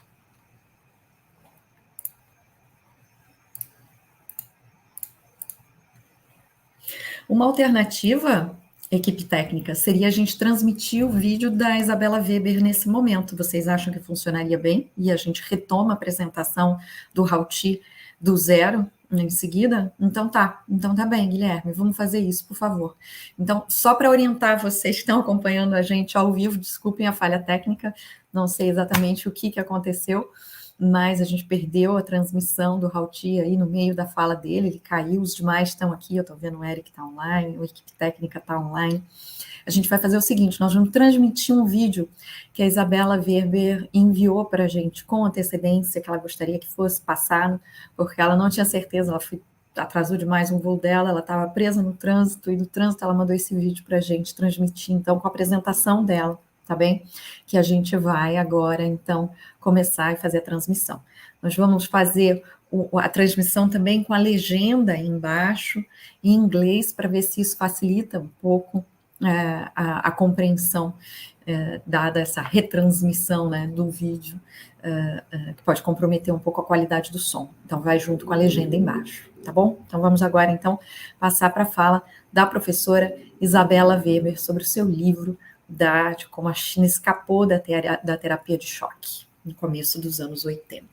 [SPEAKER 1] Uma alternativa, equipe técnica, seria a gente transmitir o vídeo da Isabella Weber nesse momento. Vocês acham que funcionaria bem? E a gente retoma a apresentação do Hauti do zero em seguida? Então tá bem, Guilherme, vamos fazer isso, por favor. Então, só para orientar vocês que estão acompanhando a gente ao vivo, desculpem a falha técnica, não sei exatamente o que aconteceu, mas a gente perdeu a transmissão do Hauti aí no meio da fala dele, ele caiu, os demais estão aqui, eu estou vendo o Eric está online, a equipe técnica está online. A gente vai fazer o seguinte, nós vamos transmitir um vídeo que a Isabella Weber enviou para a gente com antecedência, que ela gostaria que fosse passado, porque ela não tinha certeza, ela atrasou demais um voo dela, ela estava presa no trânsito, e do trânsito ela mandou esse vídeo para a gente transmitir, então, com a apresentação dela, tá bem? Que a gente vai agora, então, começar e fazer a transmissão. Nós vamos fazer a transmissão também com a legenda aí embaixo, em inglês, para ver se isso facilita um pouco a compreensão, dada essa retransmissão, né, do vídeo, que pode comprometer um pouco a qualidade do som. Então, vai junto com a legenda embaixo, tá bom? Então, vamos agora, então, passar para a fala da professora Isabella Weber sobre o seu livro de como a China escapou da terapia de choque, no começo dos anos 80.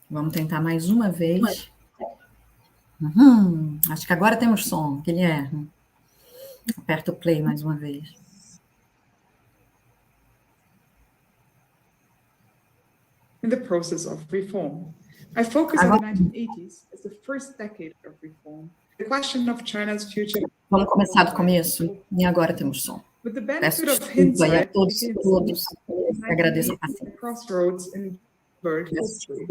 [SPEAKER 1] Vamos tentar mais uma vez. Acho que agora temos som, Guilherme. Aperta o play mais uma vez.
[SPEAKER 4] In the process of reform. I focus on the 1980s as the first decade of reform. The question of China's future.
[SPEAKER 1] Vamos começar do começo, e agora temos som. Peço desculpa aí a todos e todas. Agradeço a paciência.
[SPEAKER 4] Crossroads in world history.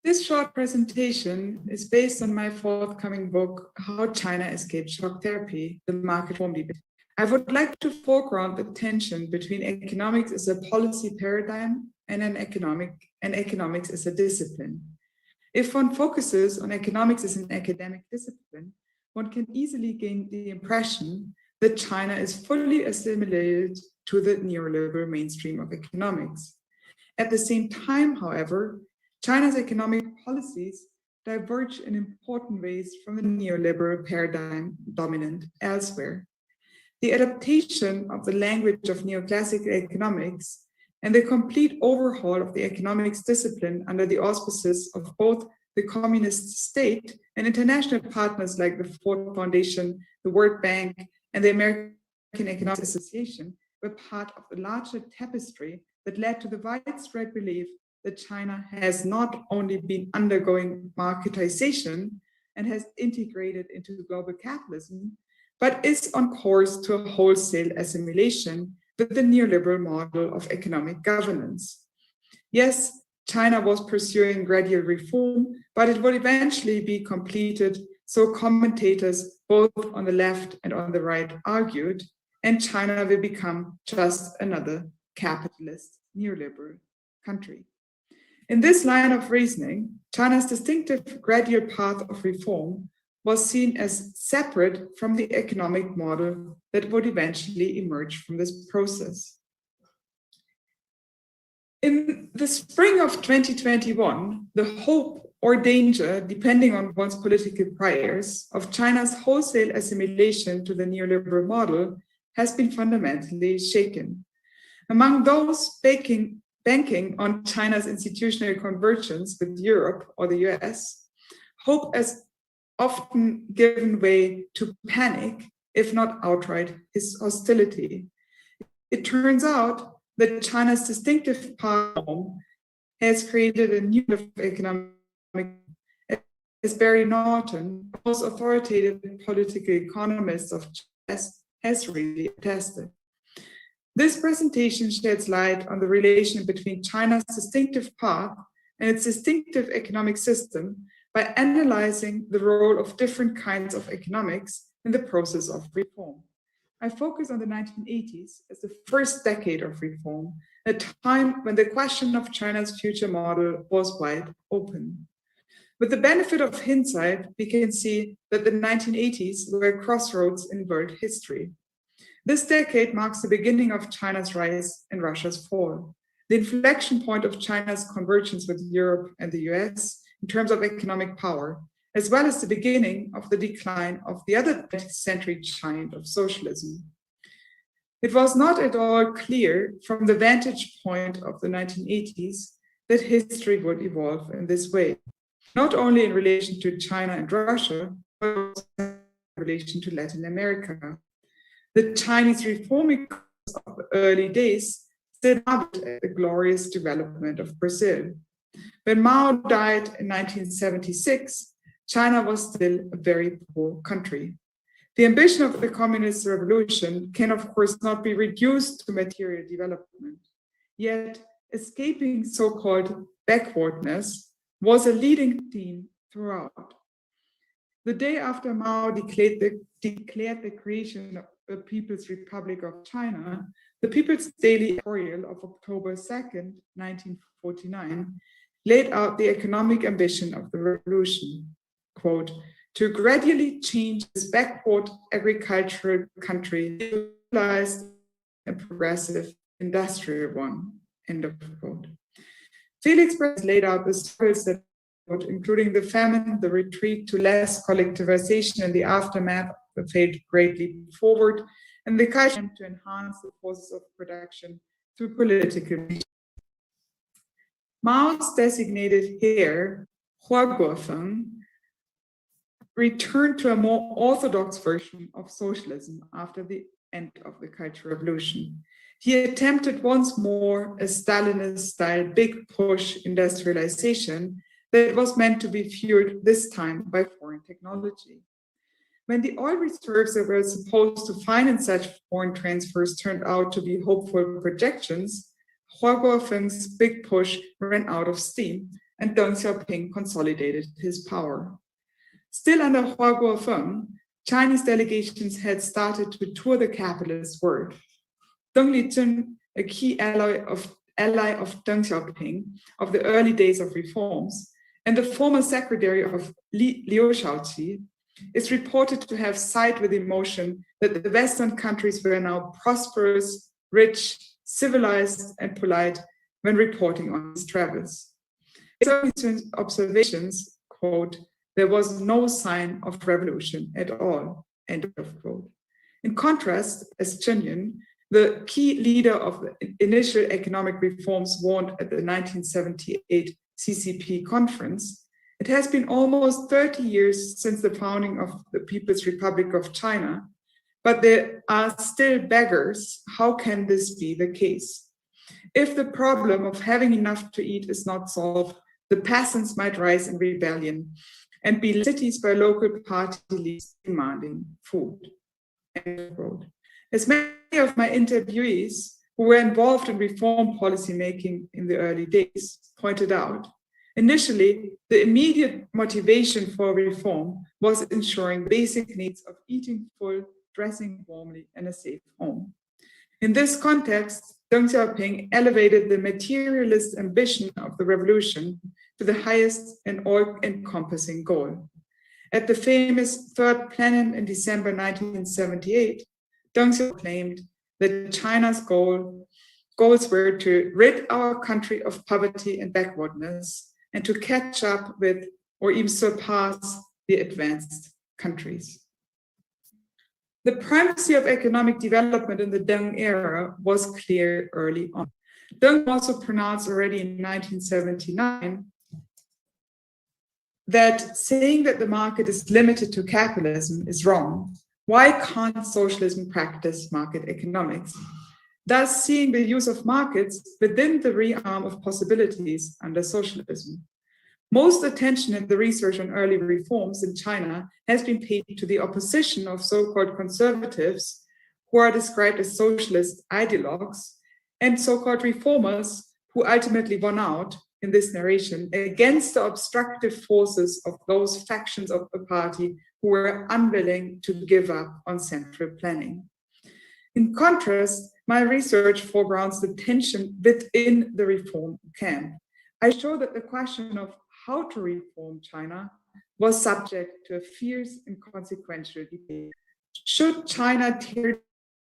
[SPEAKER 4] This short presentation is based on my forthcoming book, How China Escaped Shock Therapy, the Market Reform Debate. I would like to foreground the tension between economics as a policy paradigm and economics as a discipline. If one focuses on economics as an academic discipline, one can easily gain the impression that China is fully assimilated to the neoliberal mainstream of economics. At the same time, however, China's economic policies diverge in important ways from the neoliberal paradigm dominant elsewhere. The adaptation of the language of neoclassical economics and the complete overhaul of the economics discipline under the auspices of both the communist state and international partners like the Ford Foundation, the World Bank, and the American Economic Association were part of the larger tapestry that led to the widespread belief that China has not only been undergoing marketization and has integrated into global capitalism, but is on course to a wholesale assimilation with the neoliberal model of economic governance. Yes, China was pursuing gradual reform, but it would eventually be completed, so commentators both on the left and on the right argued, and China will become just another capitalist neoliberal country. In this line of reasoning, China's distinctive gradual path of reform was seen as separate from the economic model that would eventually emerge from this process. In the spring of 2021, the hope or danger, depending on one's political priors, of China's wholesale assimilation to the neoliberal model has been fundamentally shaken. Among those banking on China's institutional convergence with Europe or the US, hope has often given way to panic, if not outright hostility. It turns out that China's distinctive platform has created a new economic, as Barry Norton, the most authoritative political economist of China, has really attested. This presentation sheds light on the relation between China's distinctive path and its distinctive economic system by analyzing the role of different kinds of economics in the process of reform. I focus on the 1980s as the first decade of reform, a time when the question of China's future model was wide open. With the benefit of hindsight, we can see that the 1980s were a crossroads in world history. This decade marks the beginning of China's rise and Russia's fall, the inflection point of China's convergence with Europe and the US in terms of economic power, as well as the beginning of the decline of the other 20th century giant of socialism. It was not at all clear from the vantage point of the 1980s that history would evolve in this way, not only in relation to China and Russia, but also in relation to Latin America. The Chinese reforming of the early days still marveled at the glorious development of Brazil. When Mao died in 1976, China was still a very poor country. The ambition of the communist revolution can, of course, not be reduced to material development. Yet, escaping so-called backwardness was a leading theme throughout. The day after Mao declared the creation of the People's Republic of China, the People's Daily editorial of October 2nd, 1949, laid out the economic ambition of the revolution, quote, to gradually change this backward agricultural country into a civilized and progressive industrial one, end of quote. Felix laid out the struggles that, including the famine, the retreat to less collectivization and the aftermath of the failed Great Leap Forward, and the culture to enhance the forces of production through political means. Mao's designated heir, Hua Guofeng, returned to a more orthodox version of socialism after the end of the Cultural Revolution. He attempted once more a Stalinist-style big push industrialization that was meant to be fueled this time by foreign technology. When the oil reserves that were supposed to finance such foreign transfers turned out to be hopeful projections, Hua Guofeng's big push ran out of steam and Deng Xiaoping consolidated his power. Still under Hua Guofeng, Chinese delegations had started to tour the capitalist world. Deng Lichun, a key ally of Deng Xiaoping of the early days of reforms, and the former secretary of Liu Shaoqi, is reported to have sighed with emotion that the Western countries were now prosperous, rich, civilized, and polite when reporting on his travels. His observations, quote, "There was no sign of revolution at all," end of quote. In contrast, as Chunyan, the key leader of the initial economic reforms warned at the 1978 CCP conference, it has been almost 30 years since the founding of the People's Republic of China, but there are still beggars. How can this be the case? If the problem of having enough to eat is not solved, the peasants might rise in rebellion and be cities by local party leaders demanding food. End quote. As many of my interviewees who were involved in reform policymaking in the early days pointed out, initially, the immediate motivation for reform was ensuring basic needs of eating full, dressing warmly, and a safe home. In this context, Deng Xiaoping elevated the materialist ambition of the revolution to the highest and all-encompassing goal. At the famous Third Plenum in December 1978, Deng Xiaoping claimed that China's goals were to rid our country of poverty and backwardness and to catch up with or even surpass the advanced countries. The primacy of economic development in the Deng era was clear early on. Deng also pronounced already in 1979 that saying that the market is limited to capitalism is wrong. Why can't socialism practice market economics? Thus, seeing the use of markets within the realm of possibilities under socialism. Most attention in the research on early reforms in China has been paid to the opposition of so-called conservatives, who are described as socialist ideologues, and so-called reformers, who ultimately won out in this narration against the obstructive forces of those factions of the party who were unwilling to give up on central planning. In contrast, my research foregrounds the tension within the reform camp. I show that the question of how to reform China was subject to a fierce and consequential debate. Should China tear down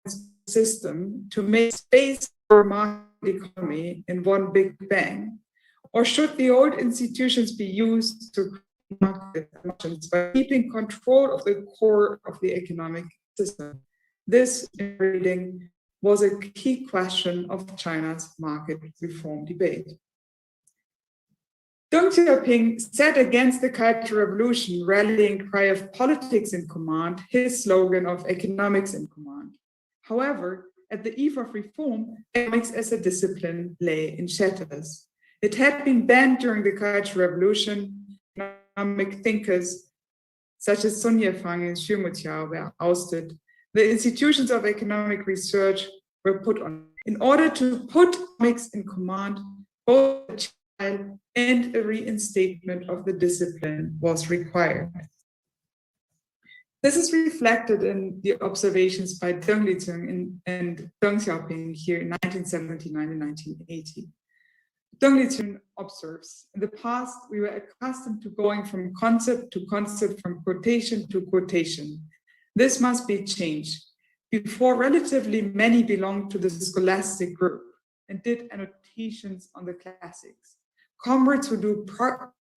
[SPEAKER 4] its system to make space for a market economy in one big bang? Or should the old institutions be used to create market functions by keeping control of the core of the economic system? This, in reading, was a key question of China's market reform debate. Deng Xiaoping set against the Cultural Revolution, rallying cry of politics in command, his slogan of economics in command. However, at the eve of reform, economics as a discipline lay in shatters. It had been banned during the Cultural Revolution. Economic thinkers such as Sun Yifang and Xu Mutiao were ousted. The institutions of economic research were put on. In order to put economics in command, both a trial and a reinstatement of the discipline was required. This is reflected in the observations by Deng Liqing and Deng Xiaoping here in 1979 and 1980. Deng Liqing observes, in the past, we were accustomed to going from concept to concept, from quotation to quotation. This must be changed. Before, relatively many belonged to the scholastic group and did annotations on the classics. Comrades who do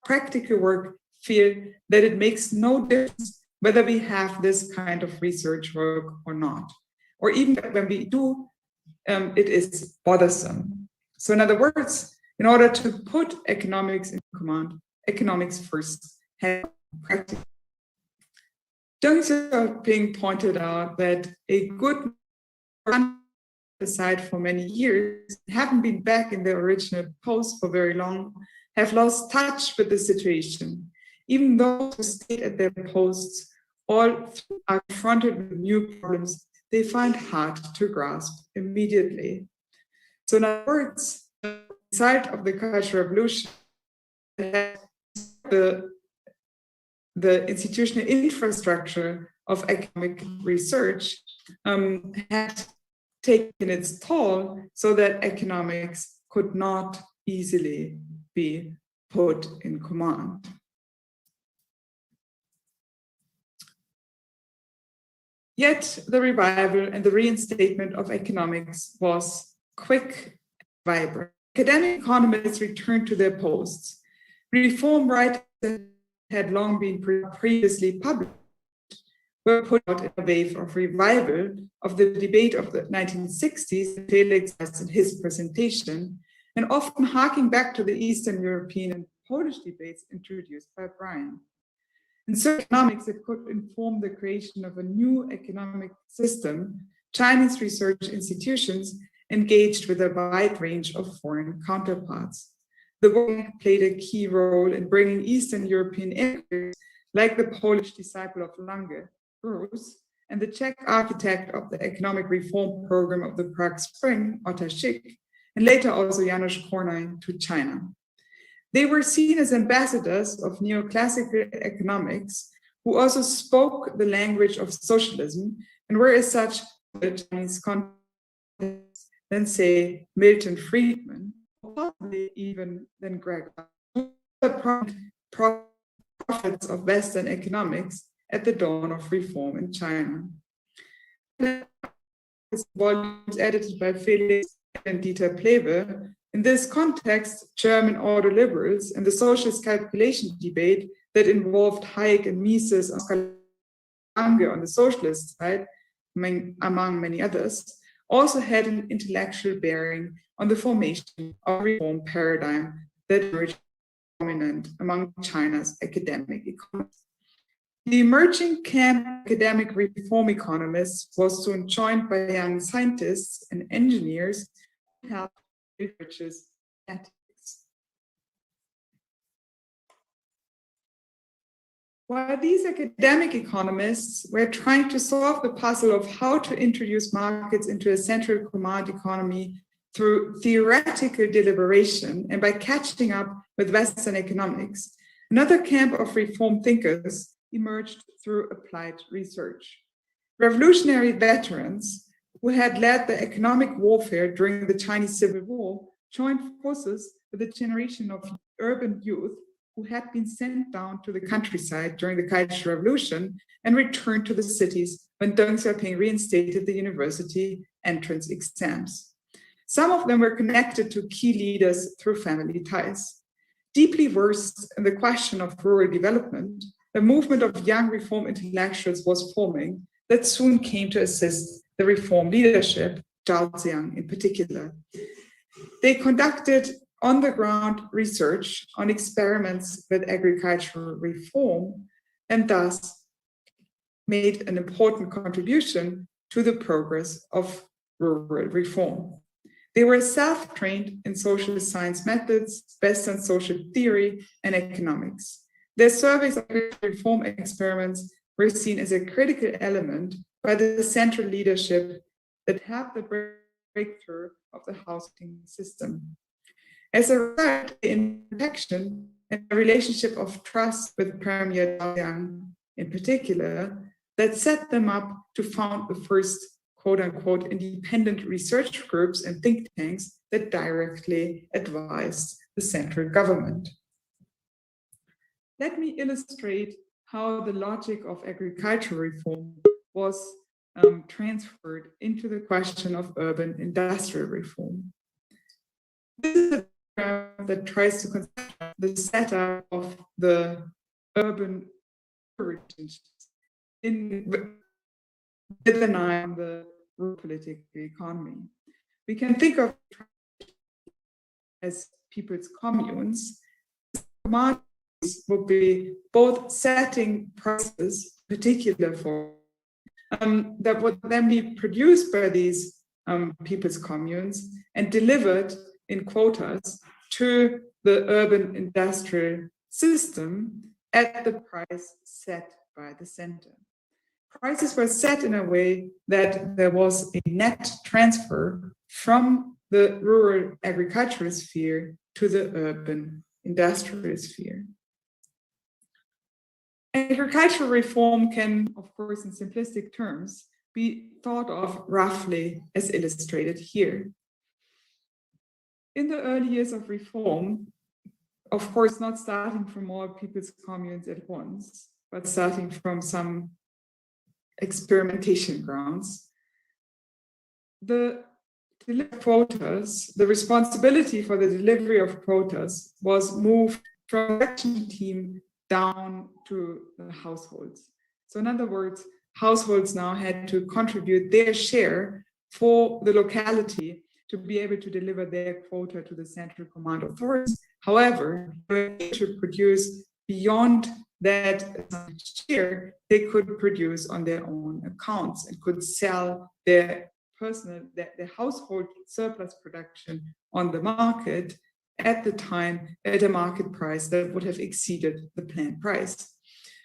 [SPEAKER 4] practical work feel that it makes no difference whether we have this kind of research work or not. Or even when we do, it is bothersome. So in other words, in order to put economics in command, economics first has practice. Deng Xiaoping pointed out that a good aside for many years, haven't been back in their original post for very long, have lost touch with the situation. Even those who stayed at their posts all are confronted with new problems they find hard to grasp immediately. So in other words, the result of the Cultural Revolution, the institutional infrastructure of economic research had taken its toll so that economics could not easily be put in command. Yet the revival and the reinstatement of economics was quick and vibrant. Academic economists returned to their posts. Reform writers that had long been previously published were put out in a wave of revival of the debate of the 1960s, Felix in his presentation, and often harking back to the Eastern European and Polish debates introduced by Brian. In certain economics that could inform the creation of a new economic system, Chinese research institutions engaged with a wide range of foreign counterparts. The World Bank played a key role in bringing Eastern European immigrants, like the Polish disciple of Lange, Bruce, and the Czech architect of the economic reform program of the Prague Spring, Otar Schick, and later also Janusz Kornai, to China. They were seen as ambassadors of neoclassical economics who also spoke the language of socialism and were as such the Chinese context than, say, Milton Friedman, or possibly even than Gregor, the prophets of Western economics at the dawn of reform in China. Volumes edited by Felix and Dieter Plewe. In this context, German ordo-liberals and the socialist calculation debate that involved Hayek and Mises and Lange on the socialist side, among many others, also had an intellectual bearing on the formation of a reform paradigm that emerged dominant among China's academic economists. The emerging camp of academic reform economists was soon joined by young scientists and engineers who helped researchers ethics. While these academic economists were trying to solve the puzzle of how to introduce markets into a central command economy through theoretical deliberation and by catching up with Western economics, another camp of reform thinkers emerged through applied research. Revolutionary veterans who had led the economic warfare during the Chinese Civil War joined forces with a generation of urban youth who had been sent down to the countryside during the Cultural Revolution and returned to the cities when Deng Xiaoping reinstated the university entrance exams. Some of them were connected to key leaders through family ties. Deeply versed in the question of rural development, a movement of young reform intellectuals was forming that soon came to assist the reform leadership, Zhao Ziyang in particular. They conducted on-the-ground research on experiments with agricultural reform and thus made an important contribution to the progress of rural reform. They were self-trained in social science methods, Western social theory, and economics. Their surveys of reform experiments were seen as a critical element by the central leadership that helped the breakthrough of the housing system. As a result, the interaction and the relationship of trust with Premier Zhao Ziyang in particular, that set them up to found the first quote-unquote independent research groups and think tanks that directly advised the central government. Let me illustrate how the logic of agricultural reform was transferred into the question of urban industrial reform. This is a diagram that tries to consider the setup of the urban relationships with an eye on the rural political economy. We can think of as people's communes. Commands will be both setting prices, particular for that would then be produced by these people's communes and delivered in quotas to the urban industrial system at the price set by the center. Prices were set in a way that there was a net transfer from the rural agricultural sphere to the urban industrial sphere. Agricultural reform can, of course, in simplistic terms, be thought of roughly as illustrated here. In the early years of reform, of course, not starting from all people's communes at once, but starting from some experimentation grounds, the quotas, the responsibility for the delivery of quotas was moved from the production team down to the households. So in other words, households now had to contribute their share for the locality to be able to deliver their quota to the central command authorities. However, they were able to produce beyond that share, they could produce on their own accounts and could sell their their household surplus production on the market at the time at a market price that would have exceeded the planned price.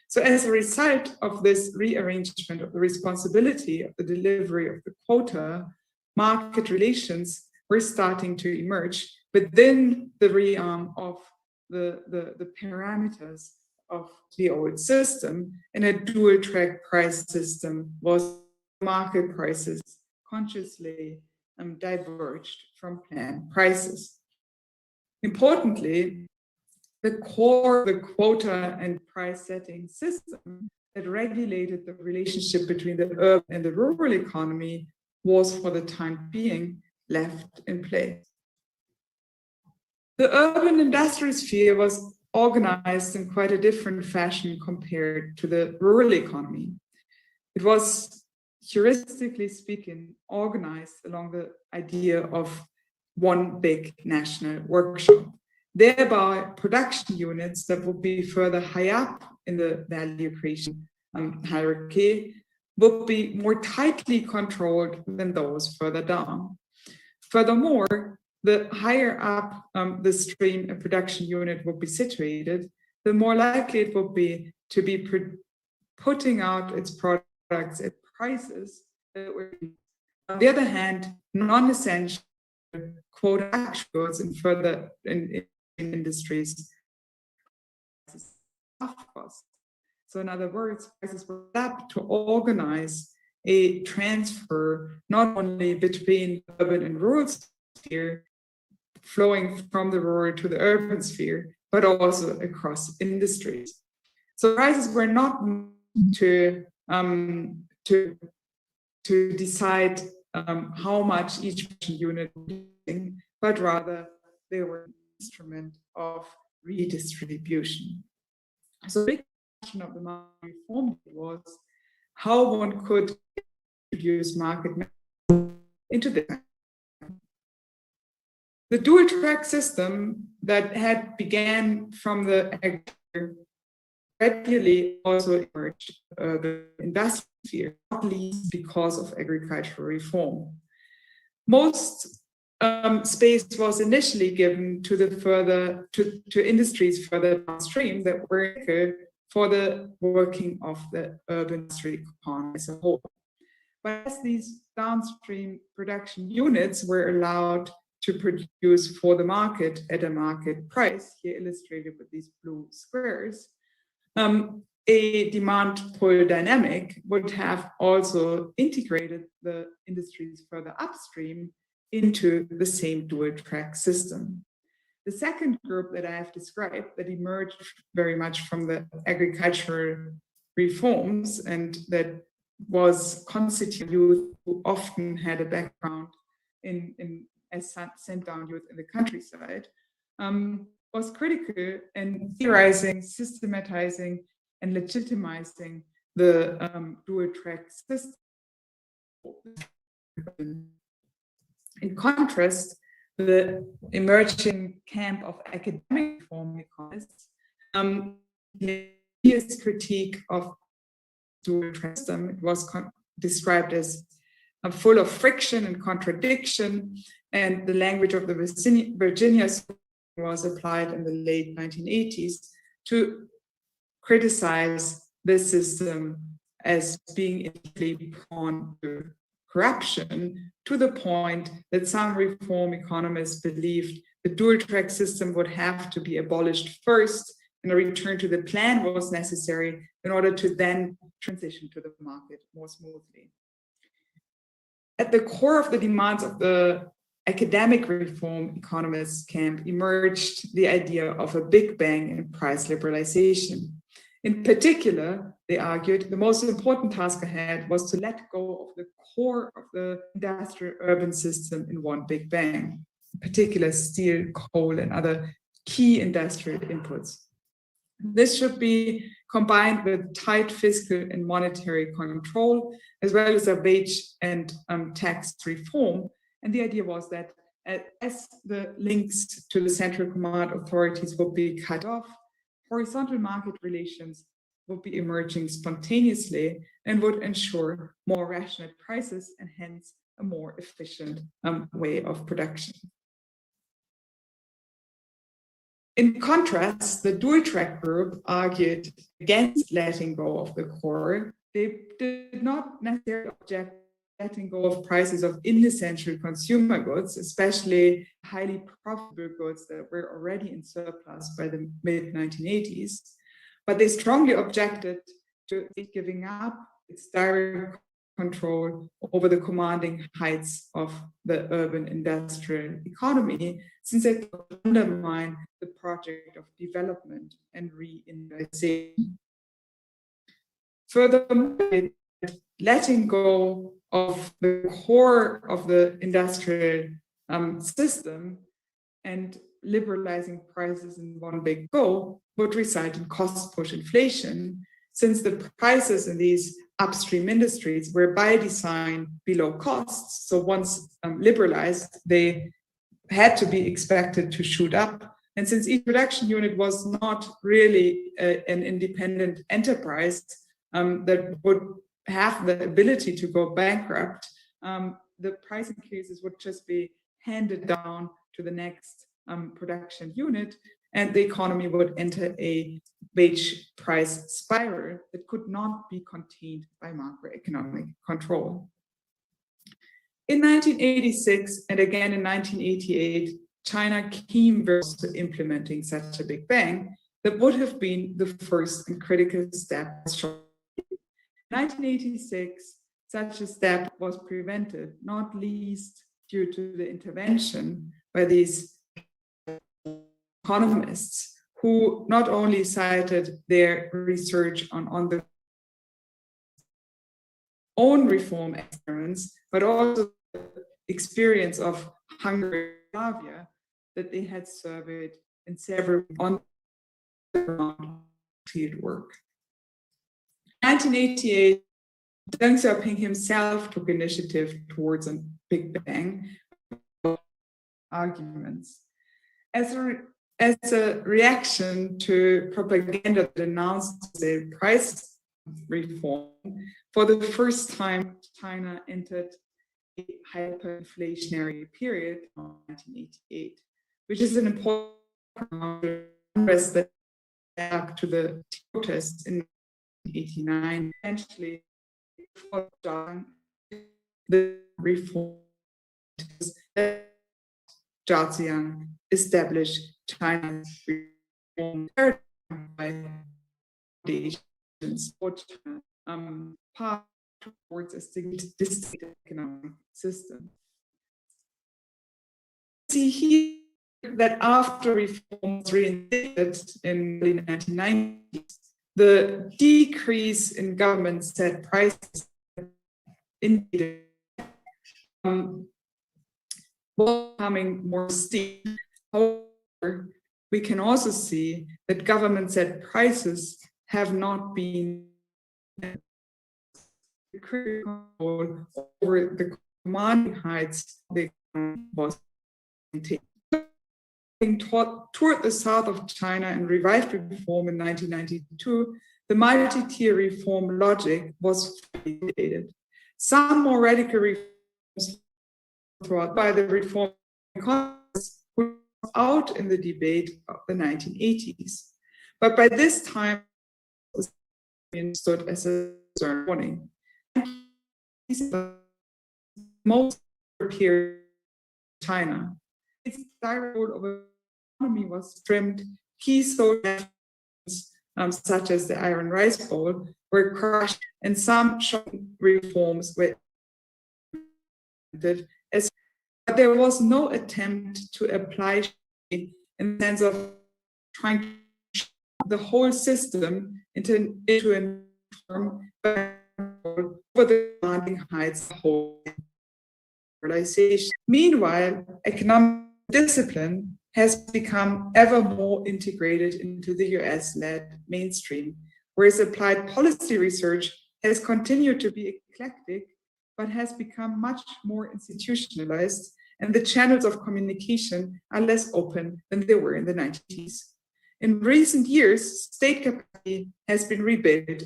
[SPEAKER 4] So as a result of this rearrangement of the responsibility of the delivery of the quota, market relations were starting to emerge within the realm of the parameters of the old system, and a dual track price system was market prices consciously diverged from planned prices. Importantly, the core of the quota and price setting system that regulated the relationship between the urban and the rural economy was, for the time being, left in place. The urban industrial sphere was organized in quite a different fashion compared to the rural economy. It was, heuristically speaking, organized along the idea of one big national workshop. Thereby, production units that would be further high up in the value creation hierarchy would be more tightly controlled than those further down. Furthermore, the higher up the stream a production unit would be situated, the more likely it would be to be putting out its products at prices that were, on the other hand, non-essential quota actuals in further in industries. So in other words, prices were up to organize a transfer not only between urban and rural sphere, flowing from the rural to the urban sphere, but also across industries. So prices were not to decide how much each unit was doing, but rather they were an instrument of redistribution. So the big question of the market reform was how one could introduce market into the dual track system that had began from the agriculture gradually also emerged the industrial sphere, not least because of agricultural reform. Most space was initially given to the to industries further downstream that were for the working of the urban industry economy as a whole. But as these downstream production units were allowed to produce for the market at a market price, here illustrated with these blue squares, a demand pull dynamic would have also integrated the industries further upstream into the same dual track system. The second group that I have described that emerged very much from the agricultural reforms and that was constituted youth who often had a background as sent down youth in the countryside, was critical in theorizing, systematizing, and legitimizing the dual track system. In contrast, the emerging camp of academic reform economists, his critique of dual track system, it was described as full of friction and contradiction, and the language of the Virginia was applied in the late 1980s to criticize this system as being equally prone to corruption, to the point that some reform economists believed the dual track system would have to be abolished first, and a return to the plan was necessary in order to then transition to the market more smoothly. At the core of the demands of the academic reform economists camp emerged the idea of a big bang in price liberalization. In particular, they argued the most important task ahead was to let go of the core of the industrial urban system in one big bang, in particular steel, coal, and other key industrial inputs. This should be combined with tight fiscal and monetary control, as well as a wage and tax reform. And the idea was that as the links to the central command authorities would be cut off, horizontal market relations would be emerging spontaneously and would ensure more rational prices and hence a more efficient way of production. In contrast, the dual-track group argued against letting go of the core. They did not necessarily object to letting go of prices of inessential consumer goods, especially highly profitable goods that were already in surplus by the mid-1980s, but they strongly objected to it giving up its direct control over the commanding heights of the urban industrial economy, since it could undermine the project of development and reindustrialization. Furthermore, letting go of the core of the industrial system and liberalizing prices in one big go would result in cost-push inflation, since the prices in these upstream industries were by design below costs. So once liberalized, they had to be expected to shoot up. And since each production unit was not really an independent enterprise that would have the ability to go bankrupt, the price increases would just be handed down to the next production unit, and the economy would enter a wage price spiral that could not be contained by macroeconomic control. In 1986 and again in 1988, China came close to implementing such a big bang that would have been the first and critical step. In 1986, such a step was prevented, not least due to the intervention by these economists who not only cited their research on the own reform experiments, but also the experience of Hungary and Yugoslavia that they had surveyed in several on-the-ground field work. In 1988, Deng Xiaoping himself took initiative towards a Big Bang arguments. As a reaction to propaganda that announced a price reform, for the first time, China entered a hyperinflationary period in 1988, which is an important unrest that back to the protests in 1989, eventually the reform that Zhaoziang established China's reform paradigm by foundations for China, path towards a distinct economic system. See here that after reforms reinstated in the 1990s, the decrease in government set prices was becoming more steep. However, we can also see that government set prices have not been critical over the commanding heights the economy was maintained. Toward the south of China and revived reform in 1992, the multi-tier reform logic was validated. Some more radical reforms brought by the reform Congress were out in the debate of the 1980s. But by this time, it was understood as a concern warning. Most period China. Its direct role over economy was trimmed. Key social such as the Iron Rice Bowl were crushed, and some shocking reforms were implemented. But there was no attempt to apply in the sense of trying to shape the whole system into a form over the demanding heights of the whole realization. Meanwhile, economic discipline has become ever more integrated into the US-led mainstream, whereas applied policy research has continued to be eclectic, but has become much more institutionalized, and the channels of communication are less open than they were in the 90s. In recent years, state capacity has been rebuilt.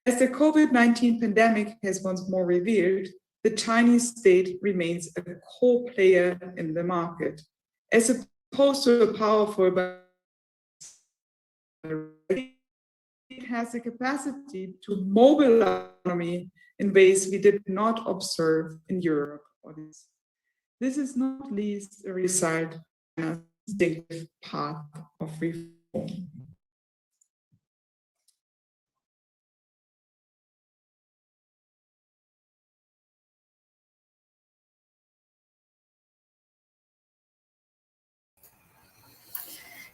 [SPEAKER 4] As the COVID-19 pandemic has once more revealed, the Chinese state remains a core player in the market. As opposed to a powerful, but it has the capacity to mobilize economy in ways we did not observe in Europe. This is not least a result of China's distinctive path of reform.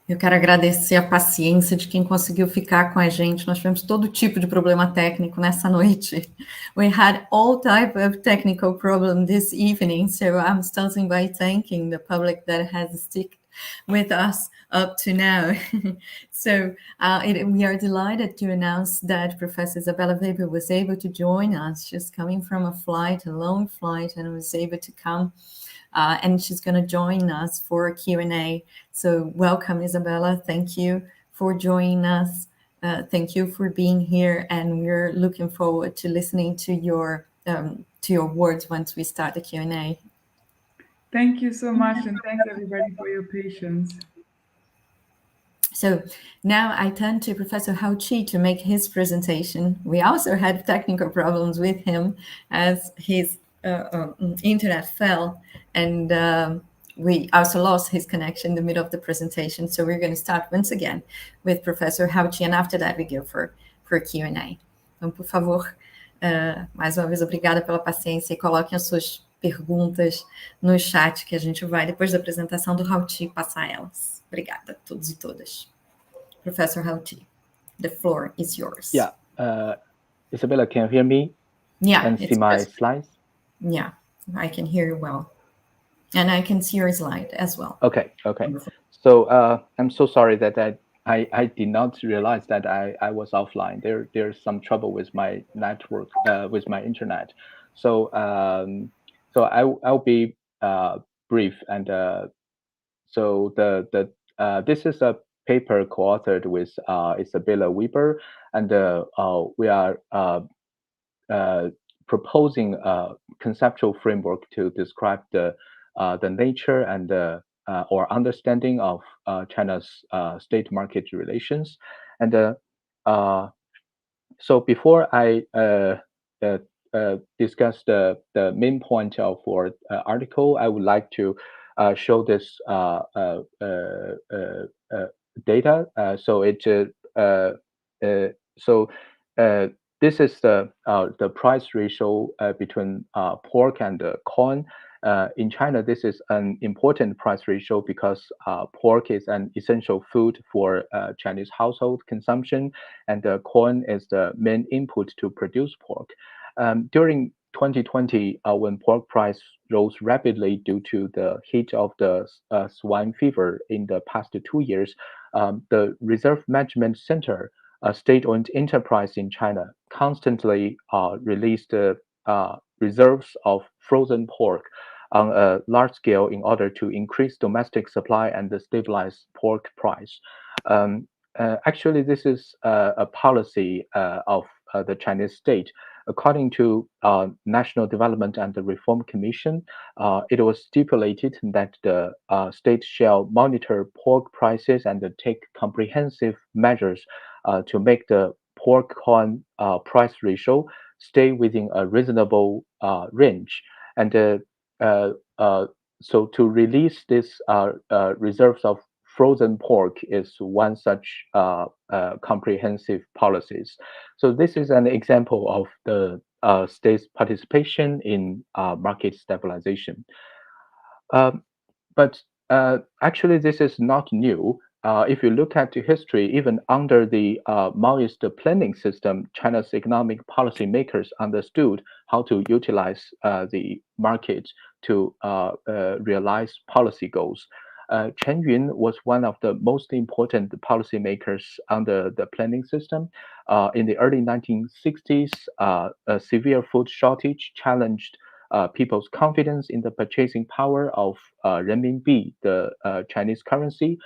[SPEAKER 1] Eu quero agradecer a paciência de quem conseguiu ficar com a gente. Nós tivemos todo tipo de problema técnico nessa noite. We had all type of technical problem this evening, so I'm starting by thanking the public that has stuck with us up to now. So we are delighted to announce that Professor Isabella Weber was able to join us. She's coming from a long flight, and was able to come. And she's going to join us for a Q&A. So welcome, Isabella. Thank you for joining us. Thank you for being here. And we're looking forward to listening to your words once we start the Q&A.
[SPEAKER 4] Thank you so much. And thanks everybody for your patience.
[SPEAKER 1] So now I turn to Professor Hao Qi to make his presentation. We also had technical problems with him as his internet fell, and we also lost his connection in the middle of the presentation. So we're going to start once again with Professor Hao Qi, and after that we go for Q&A. Então, por favor, mais uma vez, obrigada pela paciência, e coloquem as suas perguntas no chat, que a gente vai, depois da apresentação do Hao Qi, passar elas. Obrigada a todos e todas. Professor Hao Qi, the floor is yours.
[SPEAKER 3] Yeah, Isabella, can you hear me?
[SPEAKER 1] Yeah.
[SPEAKER 3] And see my slides?
[SPEAKER 1] Yeah, I can hear you well. And I can see your slide as well.
[SPEAKER 3] Okay. So I'm so sorry that I did not realize that I was offline. There's some trouble with my network, with my internet. So I'll be brief. And so this is a paper co-authored with Isabella Weber, and we are proposing a conceptual framework to describe the nature and or understanding of China's state market relations. And so before I discuss the main point of our article, I would like to show this data. This is the price ratio between pork and corn. In China, this is an important price ratio because pork is an essential food for Chinese household consumption, and corn is the main input to produce pork. During 2020, when pork price rose rapidly due to the heat of the swine fever in the past 2 years, the Reserve Management Center, a state-owned enterprise in China, constantly released reserves of frozen pork on a large scale in order to increase domestic supply and stabilize pork price. Actually, this is a policy of the Chinese state. According to National Development and Reform Commission, it was stipulated that the state shall monitor pork prices and take comprehensive measures to make the pork-corn price ratio stay within a reasonable range. And so to release this reserves of frozen pork is one such comprehensive policies. So this is an example of the state's participation in market stabilization. But actually, this is not new. If you look at the history, even under the Maoist planning system, China's economic policymakers understood how to utilize the market to realize policy goals. Chen Yun was one of the most important policymakers under the planning system. In the early 1960s, a severe food shortage challenged people's confidence in the purchasing power of renminbi, the Chinese currency,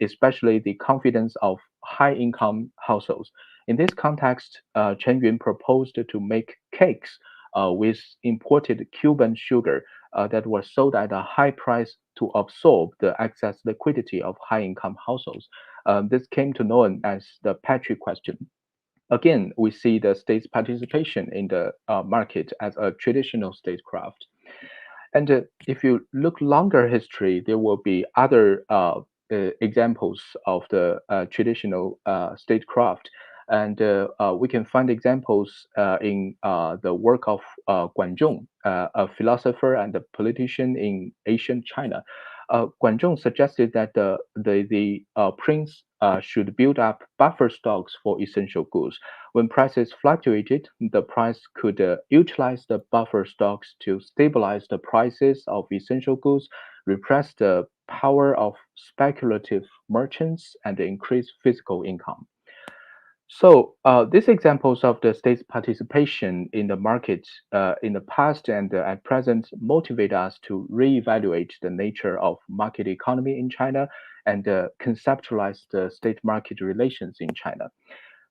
[SPEAKER 3] especially the confidence of high-income households. In this context, Chen Yun proposed to make cakes with imported Cuban sugar that were sold at a high price to absorb the excess liquidity of high-income households. This came to known as the Petri question. Again, we see the state's participation in the market as a traditional statecraft. And if you look longer history, there will be other examples of the traditional statecraft. And we can find examples in the work of Guanzhong, a philosopher and a politician in ancient China. Guanzhong suggested that the prince should build up buffer stocks for essential goods. When prices fluctuated, the price could utilize the buffer stocks to stabilize the prices of essential goods, repress the power of speculative merchants, and increase physical income. So these examples of the state's participation in the market in the past and at present motivate us to reevaluate the nature of market economy in China and conceptualize the state-market relations in China.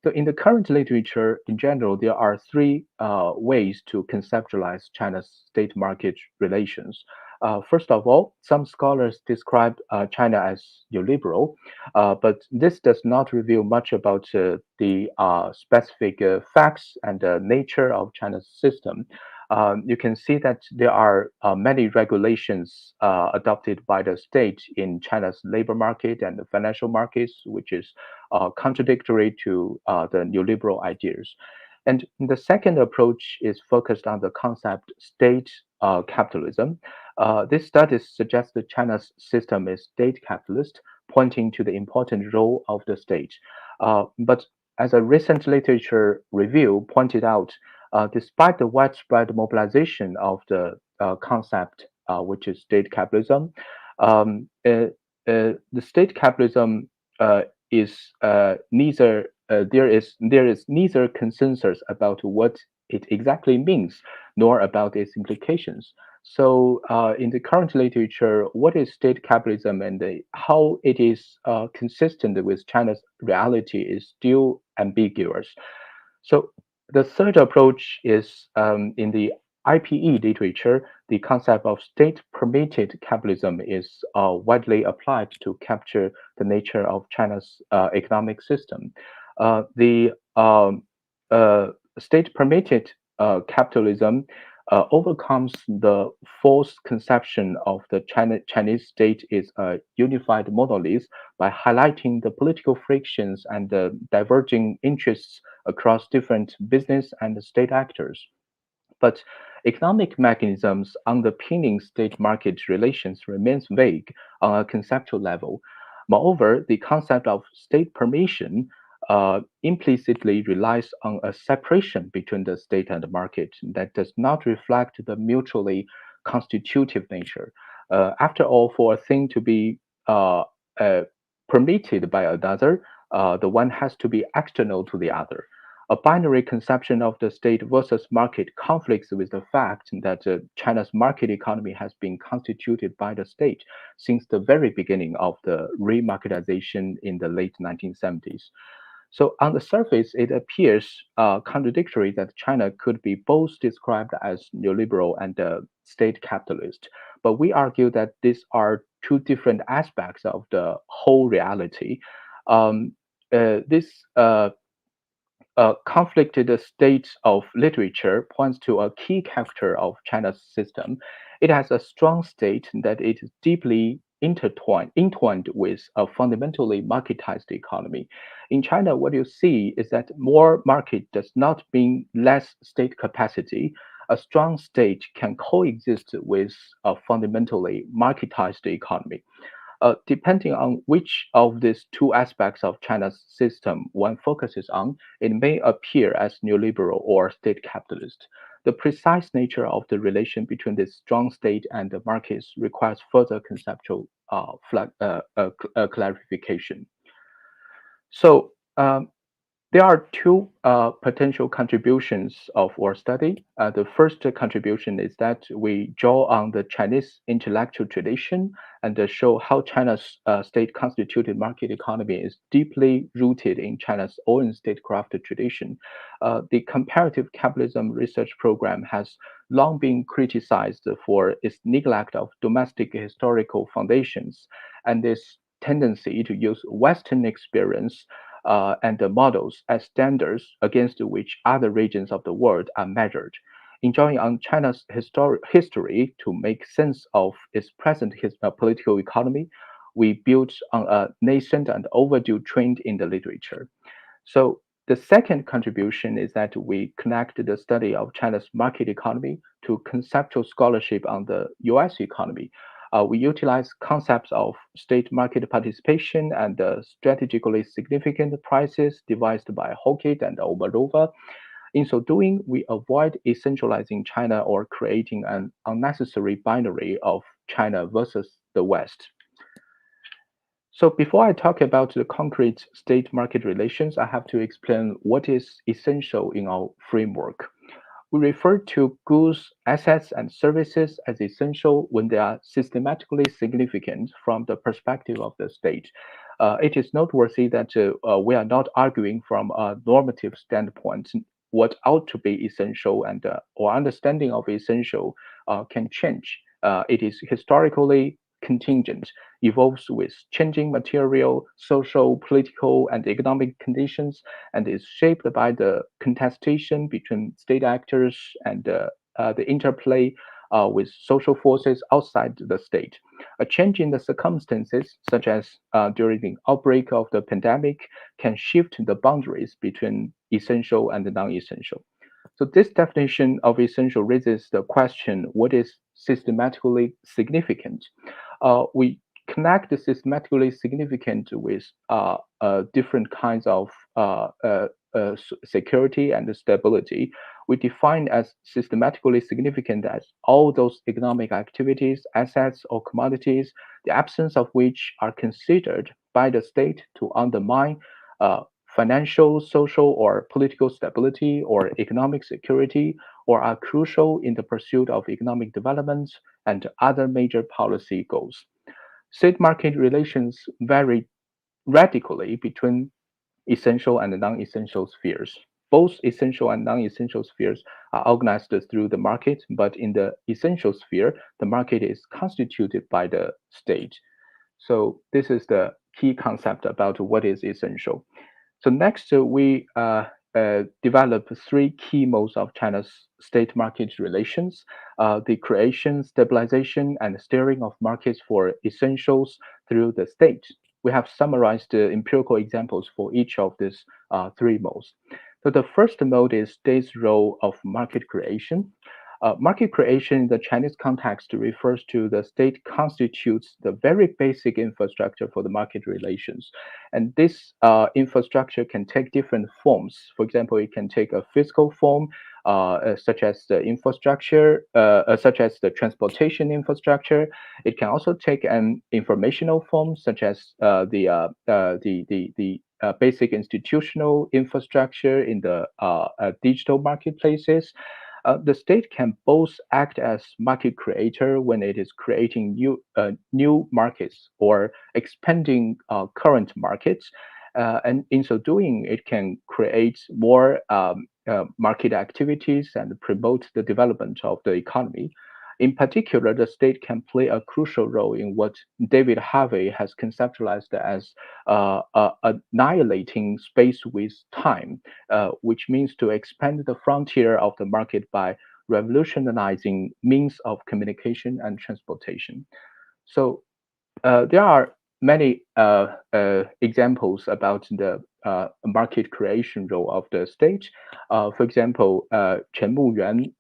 [SPEAKER 3] So in the current literature in general, there are three ways to conceptualize China's state-market relations. First of all, some scholars describe China as neoliberal, but this does not reveal much about the specific facts and nature of China's system. You can see that there are many regulations adopted by the state in China's labor market and the financial markets, which is contradictory to the neoliberal ideas. And the second approach is focused on the concept state capitalism. This study suggests that China's system is state capitalist, pointing to the important role of the state. But as a recent literature review pointed out, despite the widespread mobilization of the concept, which is state capitalism, the state capitalism is neither there is neither consensus about what it exactly means nor about its implications. So in the current literature, what is state capitalism and how it is consistent with China's reality is still ambiguous. So the third approach is in the IPE literature, the concept of state-permitted capitalism is widely applied to capture the nature of China's economic system. The state-permitted capitalism overcomes the false conception of the Chinese state is a unified monolith by highlighting the political frictions and the diverging interests across different business and state actors. But economic mechanisms underpinning state-market relations remains vague on a conceptual level. Moreover, the concept of state permission implicitly relies on a separation between the state and the market that does not reflect the mutually constitutive nature. After all, for a thing to be permitted by another, the one has to be external to the other. A binary conception of the state versus market conflicts with the fact that China's market economy has been constituted by the state since the very beginning of the remarketization in the late 1970s. So on the surface, it appears contradictory that China could be both described as neoliberal and state capitalist. But we argue that these are two different aspects of the whole reality. This conflicted state of literature points to a key character of China's system. It has a strong state that it is deeply entwined with a fundamentally marketized economy. In China, what you see is that more market does not mean less state capacity. A strong state can coexist with a fundamentally marketized economy. Depending on which of these two aspects of China's system one focuses on, it may appear as neoliberal or state capitalist. the precise nature of the relation between the strong state and the markets requires further conceptual clarification. So there are two potential contributions of our study. The first contribution is that we draw on the Chinese intellectual tradition and show how China's state-constituted market economy is deeply rooted in China's own statecraft tradition. The comparative capitalism research program has long been criticized for its neglect of domestic historical foundations and its tendency to use Western experience and the models as standards against which other regions of the world are measured. In drawing on China's history to make sense of its present political economy, we built on a nascent and overdue trend in the literature. So the second contribution is that we connect the study of China's market economy to conceptual scholarship on the US economy. We utilize concepts of state market participation and strategically significant prices devised by Hockett and Oberova. In so doing, we avoid essentializing China or creating an unnecessary binary of China versus the West. So before I talk about the concrete state-market relations, I have to explain what is essential in our framework. We refer to goods, assets, and services as essential when they are systematically significant from the perspective of the state. It is noteworthy that we are not arguing from a normative standpoint what ought to be essential, and our understanding of essential can change. It is historically contingent, evolves with changing material, social, political, and economic conditions, and is shaped by the contestation between state actors and the interplay with social forces outside the state. A change in the circumstances, such as during the outbreak of the pandemic, can shift the boundaries between essential and non-essential. So this definition of essential raises the question, what is systematically significant? We connect the systematically significant with different kinds of security and stability. We define as systematically significant as all those economic activities, assets, or commodities, the absence of which are considered by the state to undermine financial, social, or political stability or economic security, or are crucial in the pursuit of economic development and other major policy goals. State-market relations vary radically between essential and non-essential spheres. Both essential and non-essential spheres are organized through the market, but in the essential sphere, the market is constituted by the state. So this is the key concept about what is essential. So next, we develop three key modes of China's state-market relations: the creation, stabilization, and steering of markets for essentials through the state. We have summarized the empirical examples for each of these three modes. So the first mode is state's role of market creation. Market creation in the Chinese context refers to the state constitutes the very basic infrastructure for the market relations. And this infrastructure can take different forms. For example, it can take a physical form, such as the infrastructure, such as the transportation infrastructure. It can also take an informational form, such as the basic institutional infrastructure in the digital marketplaces. The state can both act as market creator when it is creating new markets or expanding current markets. And in so doing, it can create more market activities and promote the development of the economy. In particular, the state can play a crucial role in what David Harvey has conceptualized as annihilating space with time, which means to expand the frontier of the market by revolutionizing means of communication and transportation. So there are many examples about the market creation role of the state. For example, Chen Muyuan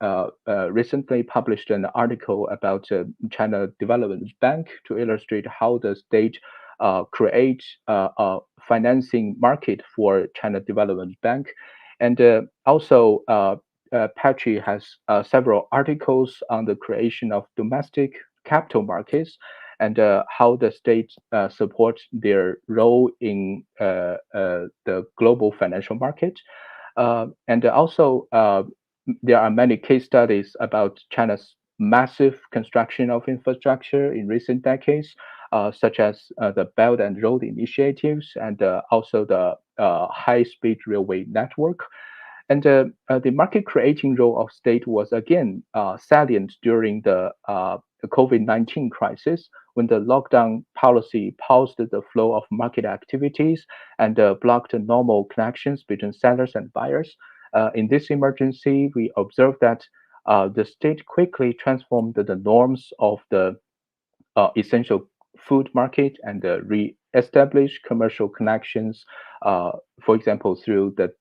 [SPEAKER 3] recently published an article about China Development Bank to illustrate how the state creates a financing market for China Development Bank. And also, Patry has several articles on the creation of domestic capital markets and how the state supports their role in the global financial market. And also, there are many case studies about China's massive construction of infrastructure in recent decades, such as the Belt and Road initiatives and also the high-speed railway network. And the market-creating role of state was again salient during the COVID-19 crisis, when the lockdown policy paused the flow of market activities and blocked normal connections between sellers and buyers. In this emergency, we observed that the state quickly transformed the norms of the essential food market and re-established commercial connections, for example, through the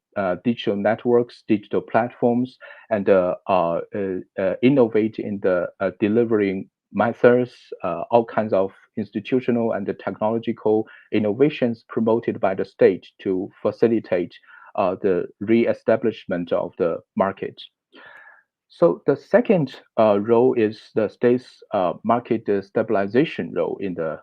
[SPEAKER 3] digital networks, digital platforms, and innovate in the delivering methods, all kinds of institutional and technological innovations promoted by the state to facilitate the re-establishment of the market. So the second role is the state's market stabilization role in the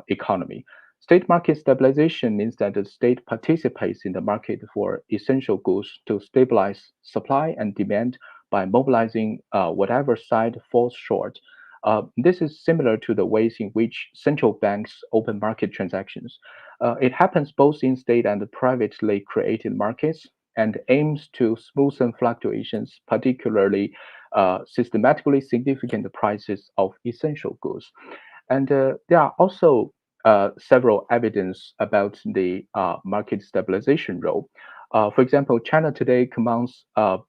[SPEAKER 3] economy. State market stabilization means that the state participates in the market for essential goods to stabilize supply and demand by mobilizing whatever side falls short. This is similar to the ways in which central banks open market transactions. It happens both in state and privately created markets and aims to smoothen fluctuations, particularly systematically significant prices of essential goods. And there are also several evidence about the market stabilization role. For example, China today commands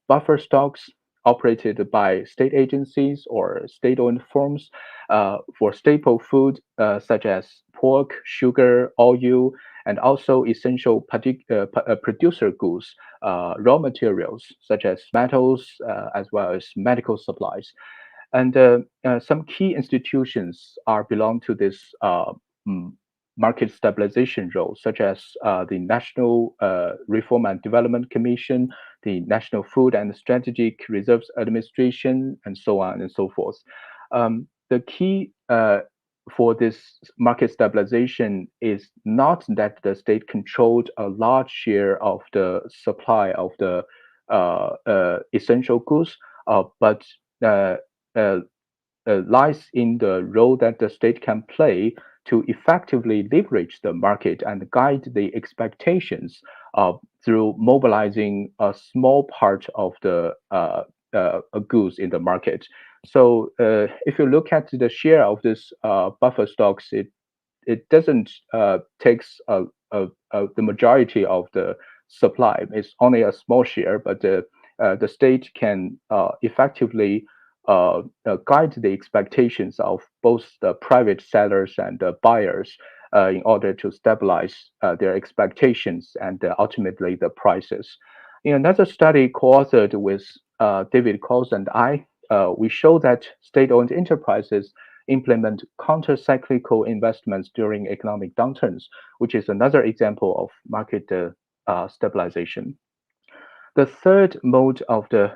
[SPEAKER 3] buffer stocks operated by state agencies or state-owned firms for staple food such as pork, sugar, oil, and also essential producer goods, raw materials such as metals, as well as medical supplies. And some key institutions belong to this market stabilization role, such as the National Reform and Development Commission, the National Food and Strategic Reserves Administration, and so on and so forth. The key for this market stabilization is not that the state controlled a large share of the supply of the essential goods, but lies in the role that the state can play to effectively leverage the market and guide the expectations through mobilizing a small part of the goods in the market. So if you look at the share of this buffer stocks, it doesn't takes the majority of the supply. It's only a small share, but the state can effectively guide the expectations of both the private sellers and the buyers in order to stabilize their expectations and ultimately the prices. In another study co-authored with David Coles and I, we show that state-owned enterprises implement counter-cyclical investments during economic downturns, which is another example of market stabilization. The third mode of the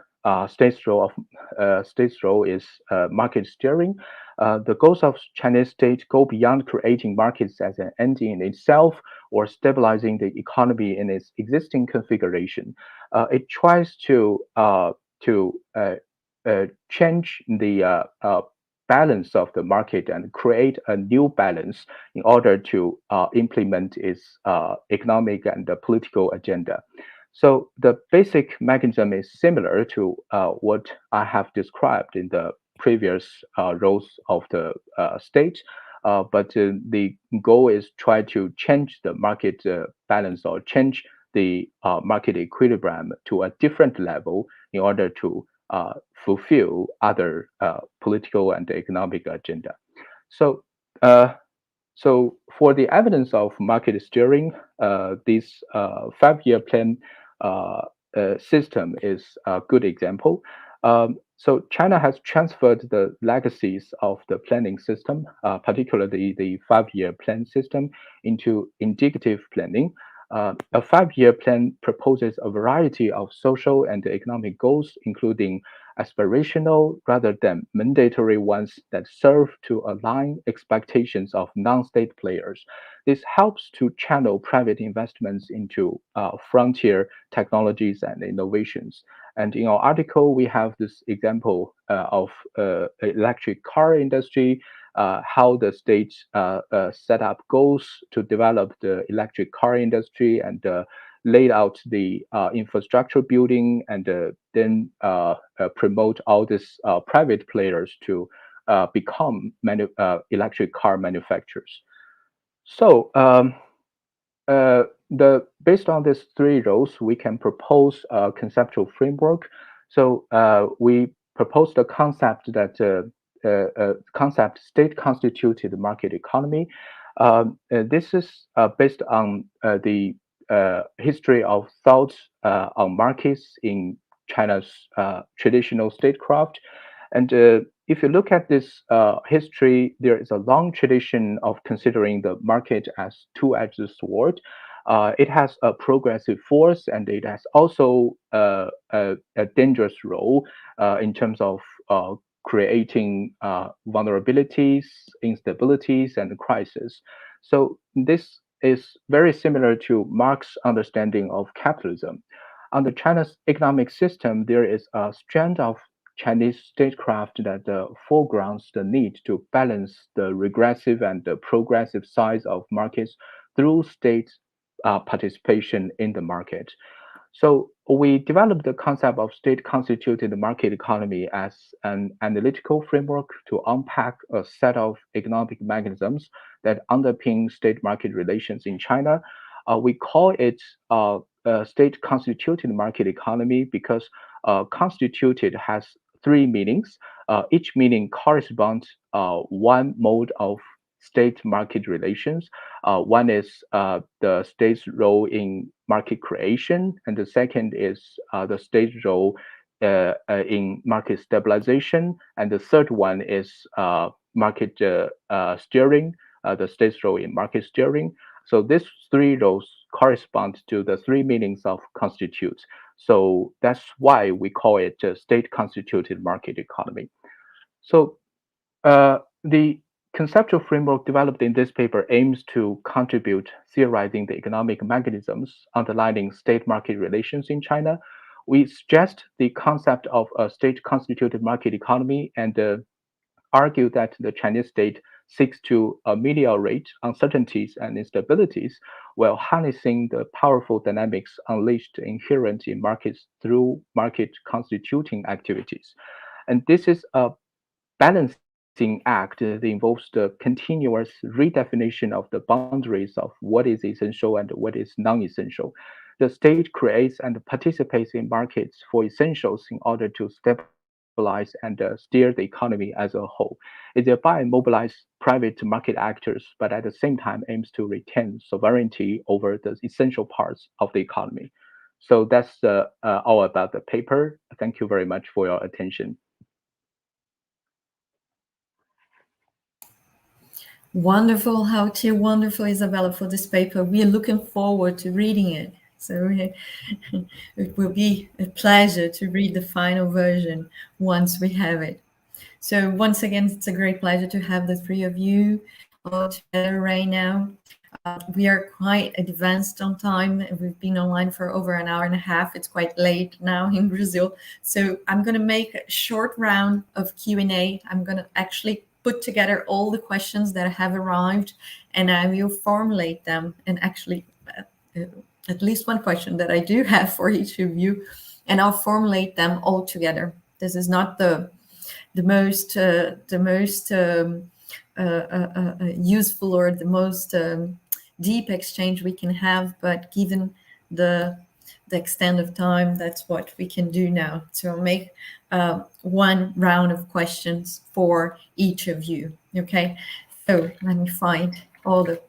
[SPEAKER 3] state's role is market steering. The goals of Chinese state go beyond creating markets as an end in itself or stabilizing the economy in its existing configuration. It tries to change the balance of the market and create a new balance in order to implement its economic and political agenda. So the basic mechanism is similar to what I have described in the previous roles of the state, but the goal is try to change the market balance or change the market equilibrium to a different level in order to fulfill other political and economic agenda. So so for the evidence of market steering, this 5-year plan system is a good example. So China has transferred the legacies of the planning system, particularly the 5-year plan system, into indicative planning. A 5-year plan proposes a variety of social and economic goals, including aspirational rather than mandatory ones that serve to align expectations of non-state players. This helps to channel private investments into frontier technologies and innovations. And in our article, we have this example of electric car industry, how the state set up goals to develop the electric car industry and laid out the infrastructure building and then promote all these private players to become electric car manufacturers. So based on these 3 roles, we can propose a conceptual framework. So we proposed a concept that state-constituted market economy. This is based on the history of thought on markets in China's traditional statecraft. And if you look at this history, there is a long tradition of considering the market as two-edged sword. It has a progressive force, and it has also a dangerous role in terms of creating vulnerabilities, instabilities, and crises. So this is very similar to Marx's understanding of capitalism. Under China's economic system, there is a strand of Chinese statecraft that foregrounds the need to balance the regressive and the progressive sides of markets through state participation in the market. So we developed the concept of state-constituted market economy as an analytical framework to unpack a set of economic mechanisms that underpin state-market relations in China. We call it state-constituted market economy because constituted has 3 meanings. Each meaning corresponds one mode of state market relations. One is the state's role in market creation, and the second is the state's role in market stabilization, and the third one is market steering, the state's role in market steering. So these 3 roles correspond to the 3 meanings of constitute. So that's why we call it a state-constituted market economy. So the conceptual framework developed in this paper aims to contribute theorizing the economic mechanisms underlying state-market relations in China. We suggest the concept of a state-constituted market economy and argue that the Chinese state seeks to ameliorate uncertainties and instabilities while harnessing the powerful dynamics unleashed inherent in markets through market constituting activities. And this is a balancing act that involves the continuous redefinition of the boundaries of what is essential and what is non-essential. The state creates and participates in markets for essentials in order to stabilize and steer the economy as a whole. It thereby mobilizes private market actors, but at the same time aims to retain sovereignty over the essential parts of the economy. So that's all about the paper. Thank you very much for your attention.
[SPEAKER 1] Wonderful, Hauti. Wonderful, Isabella, for this paper. We are looking forward to reading it. So it will be a pleasure to read the final version once we have it. So once again, it's a great pleasure to have the 3 of you all together right now. We are quite advanced on time. We've been online for over an hour and a half. It's quite late now in Brazil. So I'm going to make a short round of Q&A. I'm going to actually put together all the questions that have arrived, and I will formulate them, and actually at least one question that I do have for each of you, and I'll formulate them all together. This is not the most useful or the most deep exchange we can have, but given the extent of time, that's what we can do now. So I'll make one round of questions for each of you. Okay, so let me find all the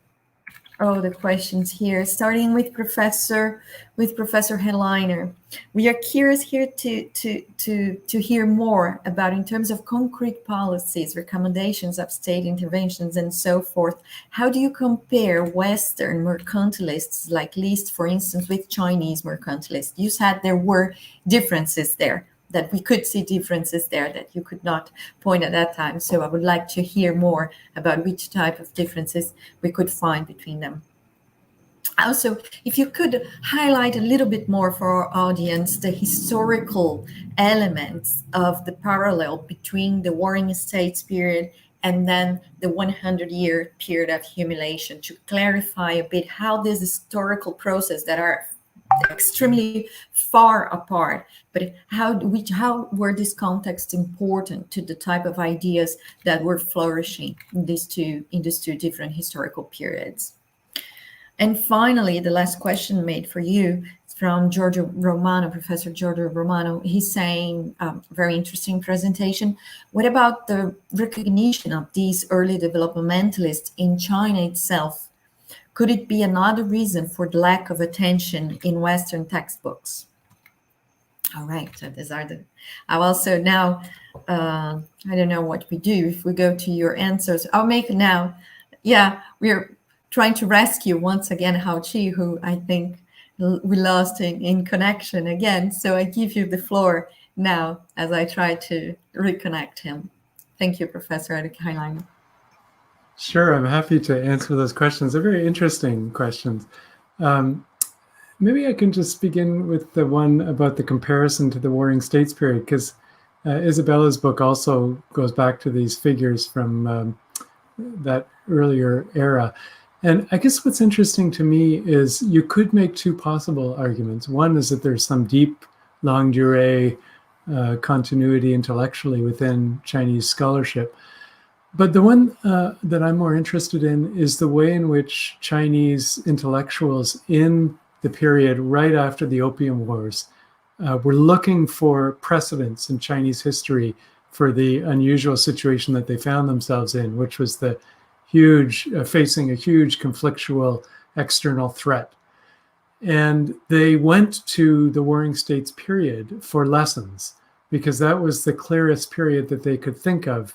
[SPEAKER 1] all the questions here, starting with Professor HELLEINER. We are curious here to hear more about, in terms of concrete policies, recommendations of state interventions, and so forth. How do you compare Western mercantilists like List, for instance, with Chinese mercantilists? You said there were differences there, that we could see differences there that you could not point at that time. So I would like to hear more about which type of differences we could find between them. Also, if you could highlight a little bit more for our audience the historical elements of the parallel between the Warring States period and then the 100-year period of accumulation, to clarify a bit how this historical process that are extremely far apart, but how were these contexts important to the type of ideas that were flourishing in these two different historical periods? And finally, the last question made for you from Giorgio Romano, Professor Giorgio Romano. He's saying, very interesting presentation. What about the recognition of these early developmentalists in China itself? Could it be another reason for the lack of attention in Western textbooks? All right, so these are the, I'll also now, I don't know what we do. If we go to your answers, I'll make now, yeah, we're trying to rescue once again Hao Chi, who I think we lost in connection again. So I give you the floor now as I try to reconnect him. Thank you, Professor HELLEINER.
[SPEAKER 2] Sure, I'm happy to answer those questions. They're very interesting questions. Maybe I can just begin with the one about the comparison to the Warring States period, because Isabella's book also goes back to these figures from that earlier era. And I guess what's interesting to me is you could make two possible arguments. One is that there's some deep, longue durée continuity intellectually within Chinese scholarship. But the one that I'm more interested in is the way in which Chinese intellectuals in the period right after the Opium Wars were looking for precedents in Chinese history for the unusual situation that they found themselves in, which was the huge, facing a huge conflictual external threat. And they went to the Warring States period for lessons, because that was the clearest period that they could think of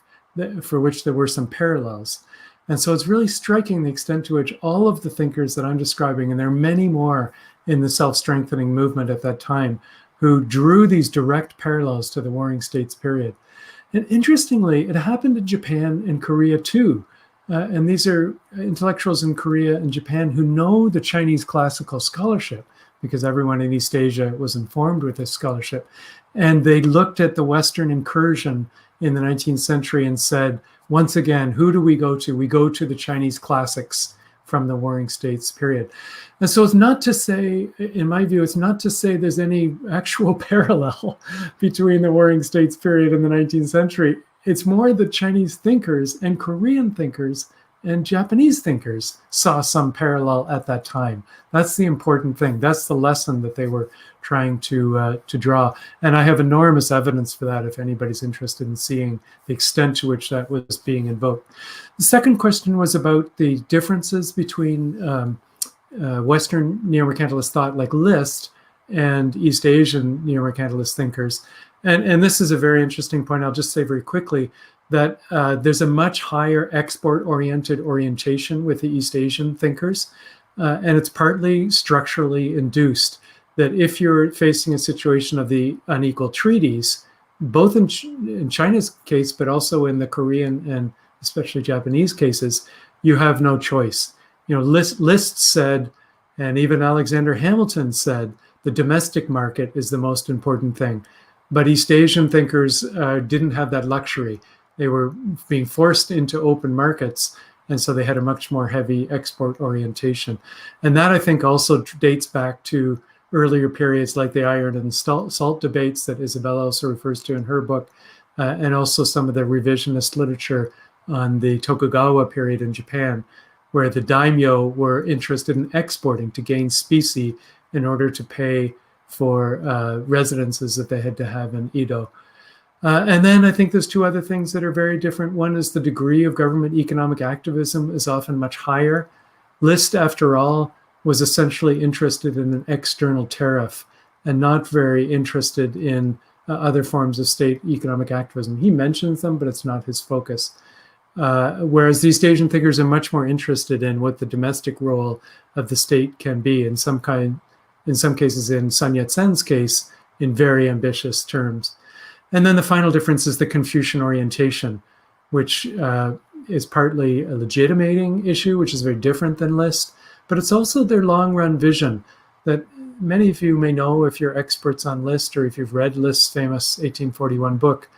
[SPEAKER 2] for which there were some parallels. And so it's really striking the extent to which all of the thinkers that I'm describing, and there are many more in the self-strengthening movement at that time, who drew these direct parallels to the Warring States period. And interestingly, it happened in Japan and Korea too. And these are intellectuals in Korea and Japan who know the Chinese classical scholarship, because everyone in East Asia was informed with this scholarship. And they looked at the Western incursion in the 19th century and said, once again, who do we go to? We go to the Chinese classics from the Warring States period. And so it's not to say, in my view, it's not to say there's any actual parallel between the Warring States period and the 19th century. It's more that Chinese thinkers and Korean thinkers and Japanese thinkers saw some parallel at that time. That's the important thing. That's the lesson that they were trying to draw. And I have enormous evidence for that if anybody's interested in seeing the extent to which that was being invoked. The second question was about the differences between Western neo-mercantilist thought like List and East Asian neo-mercantilist thinkers. And this is a very interesting point. I'll just say very quickly that there's a much higher export-oriented orientation with the East Asian thinkers. And it's partly structurally induced, that if you're facing a situation of the unequal treaties, both in China's case, but also in the Korean and especially Japanese cases, you have no choice. You know, List said, and even Alexander Hamilton said, the domestic market is the most important thing. But East Asian thinkers didn't have that luxury. They were being forced into open markets, and so they had a much more heavy export orientation. And that, I think, also dates back to earlier periods like the iron and salt debates that Isabella also refers to in her book, and also some of the revisionist literature on the Tokugawa period in Japan, where the daimyo were interested in exporting to gain specie in order to pay for residences that they had to have in Edo. And then I think there's two other things that are very different. One is the degree of government economic activism is often much higher List, after all, was essentially interested in an external tariff and not very interested in other forms of state economic activism. He mentions them, but it's not his focus. Whereas the East Asian thinkers are much more interested in what the domestic role of the state can be, in some cases, in Sun Yat-sen's case, in very ambitious terms. And then the final difference is the Confucian orientation, which is partly a legitimating issue, which is very different than List, but it's also their long-run vision that many of you may know if you're experts on List or if you've read List's famous 1841 book,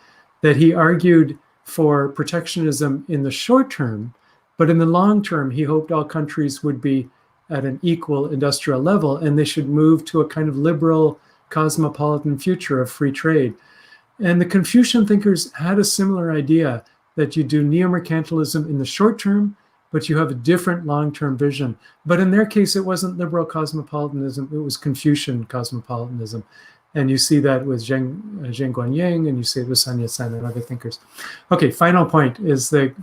[SPEAKER 2] that he argued for protectionism in the short term, but in the long term, he hoped all countries would be at an equal industrial level and they should move to a kind of liberal, cosmopolitan future of free trade. And the Confucian thinkers had a similar idea that you do neo-mercantilism in the short term, but you have a different long-term vision. But in their case, it wasn't liberal cosmopolitanism, it was Confucian cosmopolitanism. And you see that with Zheng Guangying, and you see it with Sun Yat-sen and other thinkers. Okay, final point is the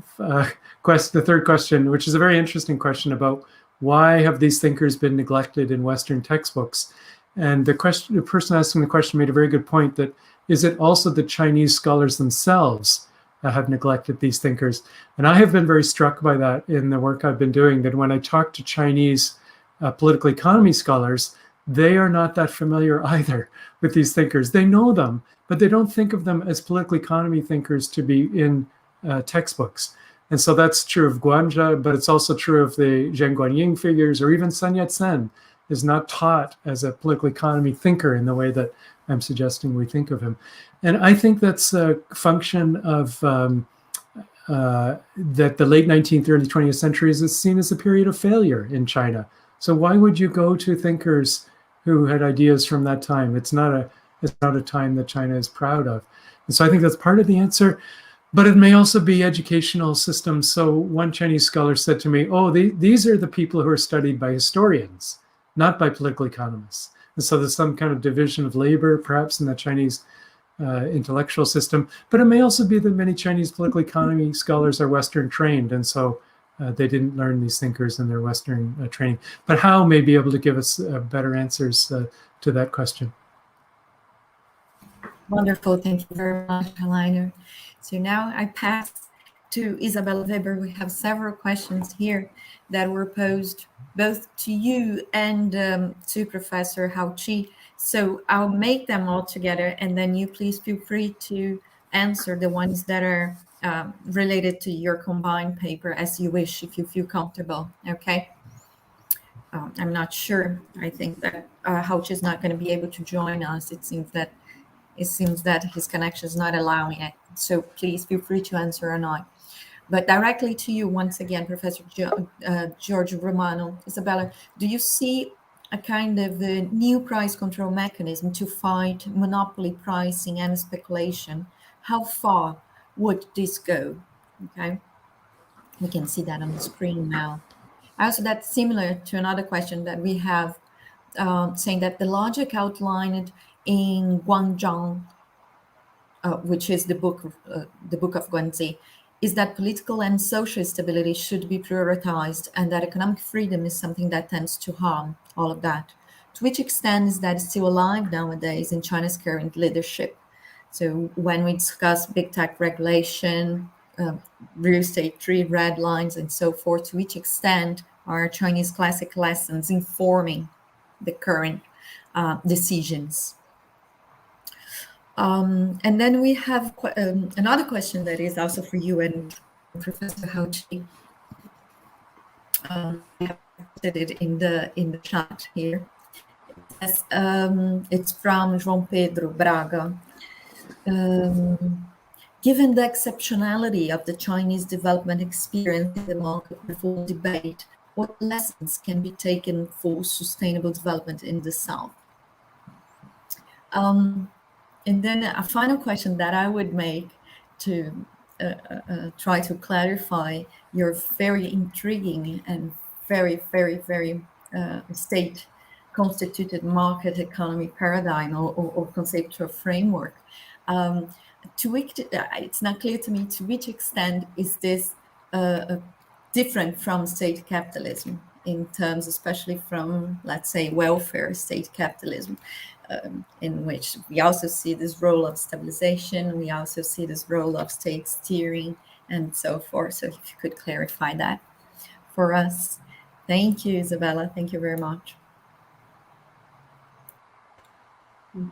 [SPEAKER 2] third question, which is a very interesting question about why have these thinkers been neglected in Western textbooks? And the person asking the question made a very good point that, is it also the Chinese scholars themselves have neglected these thinkers? And I have been very struck by that in the work I've been doing, that when I talk to Chinese political economy scholars, they are not that familiar either with these thinkers. They know them, but they don't think of them as political economy thinkers to be in textbooks. And so that's true of Guanzha, but it's also true of the Zheng Guangying figures, or even Sun Yat-sen is not taught as a political economy thinker in the way that I'm suggesting we think of him. And I think that's a function of that the late 19th, early 20th centuries is seen as a period of failure in China. So why would you go to thinkers who had ideas from that time? It's not a time that China is proud of. And so I think that's part of the answer, but it may also be educational systems. So one Chinese scholar said to me, oh, these are the people who are studied by historians, not by political economists. And so there's some kind of division of labor, perhaps, in the Chinese intellectual system. But it may also be that many Chinese political economy scholars are Western trained, and so they didn't learn these thinkers in their Western training. But Hao may be able to give us better answers to that question.
[SPEAKER 1] Wonderful. Thank you very much, HELLEINER. So now I pass to Isabella Weber. We have several questions here that were posed both to you and to Professor Hao Qi. So I'll make them all together, and then you please feel free to answer the ones that are related to your combined paper as you wish, if you feel comfortable, okay? I'm not sure. I think that Hao Qi is not going to be able to join us. It seems that his connection is not allowing it. So please feel free to answer or not. But directly to you once again, Professor George Romano. Isabella, do you see a kind of a new price control mechanism to fight monopoly pricing and speculation? How far would this go? Okay, we can see that on the screen now. Also, that's similar to another question that we have, saying that the logic outlined in Guangzhang, which is the book of Guanzi, is that political and social stability should be prioritized, and that economic freedom is something that tends to harm all of that. To which extent is that still alive nowadays in China's current leadership? So when we discuss big tech regulation, real estate 3 red lines, and so forth, to which extent are Chinese classic lessons informing the current decisions? And then we have another question that is also for you and Professor Hao Qi. I have put it in the chat here. It's from João Pedro Braga. Given the exceptionality of the Chinese development experience in the market reform debate, what lessons can be taken for sustainable development in the South? And then a final question that I would make to try to clarify your very intriguing and very, very, very state-constituted market economy paradigm or conceptual framework. It's not clear to me to which extent is this different from state capitalism. in terms, especially from, let's say, welfare state capitalism, in which we also see this role of stabilization, we also see this role of state steering, and so forth. So if you could clarify that for us. Thank you, Isabella. Thank you very much.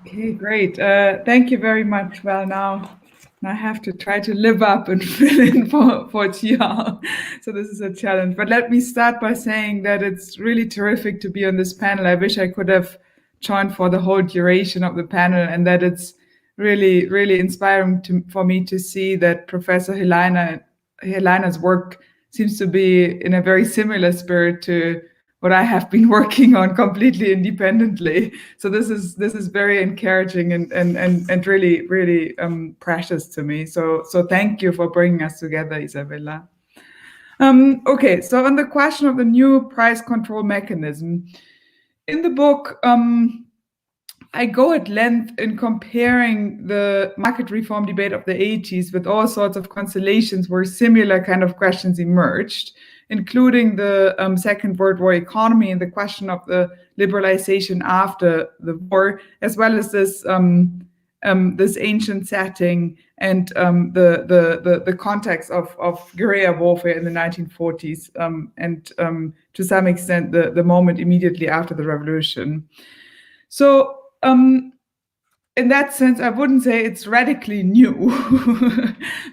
[SPEAKER 4] Okay, great. Thank you very much. Well, now I have to try to live up and fill in for Tia. So this is a challenge. But let me start by saying that it's really terrific to be on this panel. I wish I could have joined for the whole duration of the panel, and that it's really, really inspiring for me to see that Professor HELLEINER's work seems to be in a very similar spirit to what I have been working on completely independently. So this is very encouraging and really, really precious to me. So thank you for bringing us together, Isabella. Okay, so on the question of the new price control mechanism, in the book, I go at length in comparing the market reform debate of the 80s with all sorts of constellations where similar kind of questions emerged, including the Second World War economy and the question of the liberalization after the war, as well as this this ancient setting and the context of guerrilla warfare in the 1940s and to some extent the moment immediately after the revolution. So in that sense, I wouldn't say it's radically new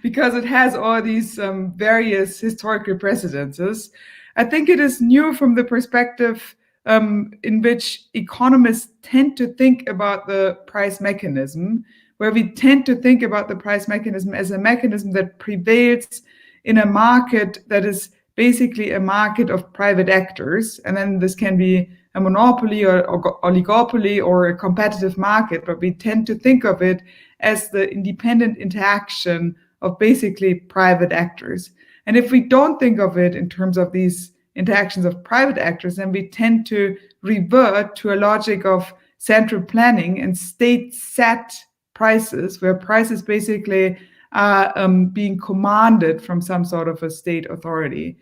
[SPEAKER 4] because it has all these various historical precedences. I think it is new from the perspective in which economists tend to think about the price mechanism, where we tend to think about the price mechanism as a mechanism that prevails in a market that is basically a market of private actors. And then this can be a monopoly or oligopoly or a competitive market, but we tend to think of it as the independent interaction of basically private actors. And if we don't think of it in terms of these interactions of private actors, then we tend to revert to a logic of central planning and state set prices, where prices basically are being commanded from some sort of a state authority.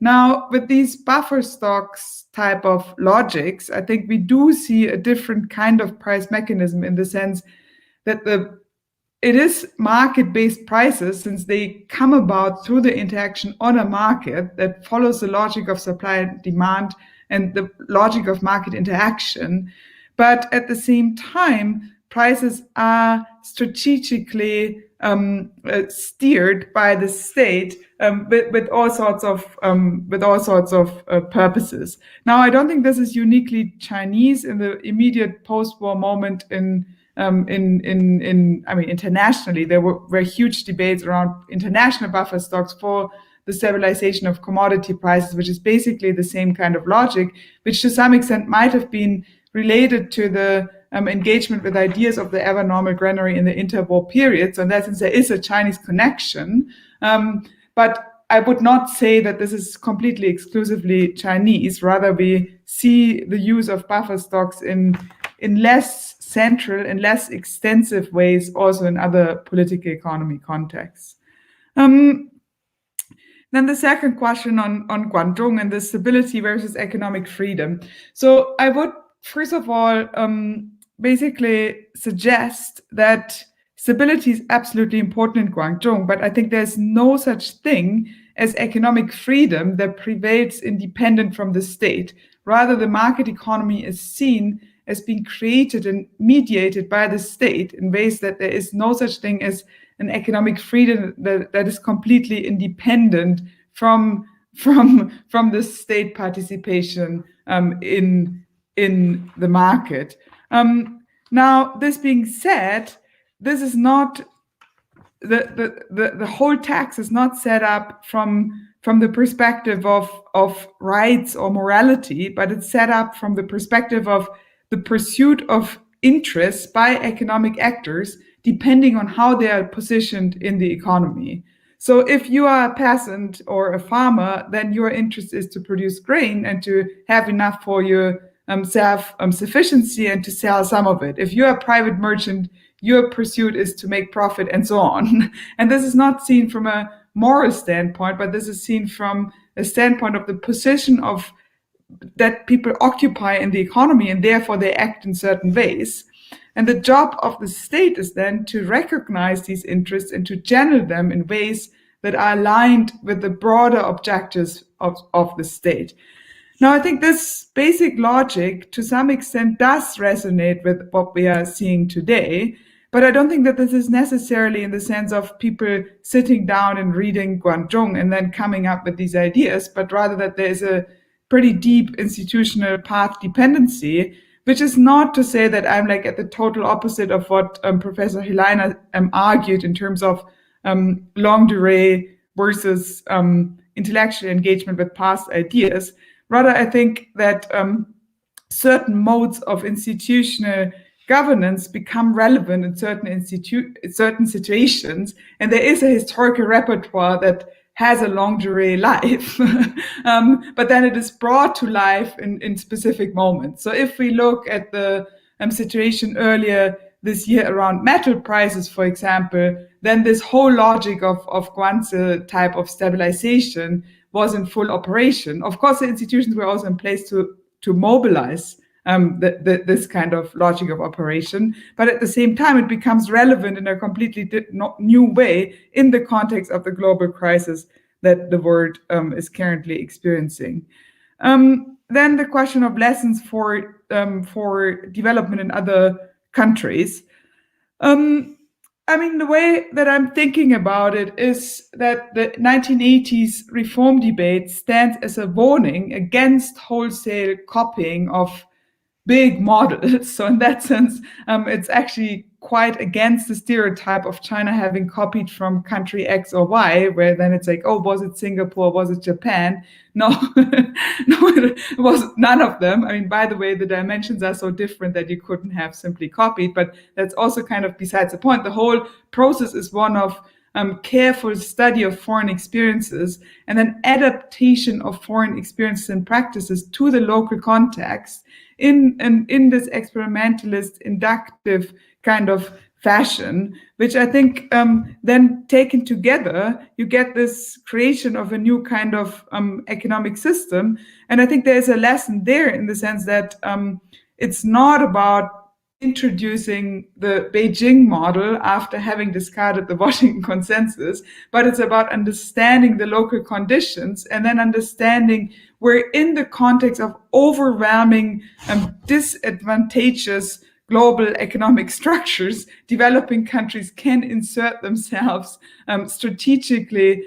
[SPEAKER 4] Now, with these buffer stocks type of logics, I think we do see a different kind of price mechanism in the sense that it is market-based prices, since they come about through the interaction on a market that follows the logic of supply and demand and the logic of market interaction. But at the same time, prices are strategically steered by the state with all sorts of purposes. Now, I don't think this is uniquely Chinese in the immediate post-war moment. Internationally, there were huge debates around international buffer stocks for the stabilization of commodity prices, which is basically the same kind of logic, which to some extent might have been related to the engagement with ideas of the ever normal granary in the interwar period. So in that sense, there is a Chinese connection. But I would not say that this is completely exclusively Chinese. Rather, we see the use of buffer stocks in less central and less extensive ways also in other political economy contexts. Then the second question on Guangzhong and the stability versus economic freedom. So I would, first of all, basically suggest that stability is absolutely important in Guangzhong, but I think there's no such thing as economic freedom that prevails independent from the state. Rather, the market economy is seen as being created and mediated by the state in ways that there is no such thing as an economic freedom that is completely independent from the state participation in the market. Now, this being said, this is not the whole tax is not set up from the perspective of rights or morality, but it's set up from the perspective of the pursuit of interests by economic actors, depending on how they are positioned in the economy. So if you are a peasant or a farmer, then your interest is to produce grain and to have enough for your self-sufficiency and to sell some of it. If you're a private merchant, your pursuit is to make profit and so on. And this is not seen from a moral standpoint, but this is seen from a standpoint of the position of that people occupy in the economy, and therefore they act in certain ways. And the job of the state is then to recognize these interests and to channel them in ways that are aligned with the broader objectives of the state. Now, I think this basic logic to some extent does resonate with what we are seeing today, but I don't think that this is necessarily in the sense of people sitting down and reading Guanzhong and then coming up with these ideas, but rather that there's a pretty deep institutional path dependency, which is not to say that I'm like at the total opposite of what Professor HELLEINER argued in terms of longue durée versus intellectual engagement with past ideas. Rather, I think that certain modes of institutional governance become relevant in certain situations, and there is a historical repertoire that has a longue durée life, but then it is brought to life in specific moments. So if we look at the situation earlier this year around metal prices, for example, then this whole logic of Guanzi type of stabilization was in full operation. Of course, the institutions were also in place to mobilize this kind of logic of operation, but at the same time, it becomes relevant in a completely new way in the context of the global crisis that the world is currently experiencing. Then the question of lessons for development in other countries. I mean, the way that I'm thinking about it is that the 1980s reform debate stands as a warning against wholesale copying of big models. So in that sense, it's actually quite against the stereotype of China having copied from country X or Y, where then it's like, oh, was it Singapore? Was it Japan? No, no, it was none of them. I mean, by the way, the dimensions are so different that you couldn't have simply copied, but that's also kind of besides the point. The whole process is one of careful study of foreign experiences and then adaptation of foreign experiences and practices to the local context in this experimentalist, inductive kind of fashion, which I think then taken together, you get this creation of a new kind of economic system. And I think there's a lesson there in the sense that it's not about introducing the Beijing model after having discarded the Washington consensus, but it's about understanding the local conditions and then understanding where in the context of overwhelming disadvantageous global economic structures, developing countries can insert themselves strategically,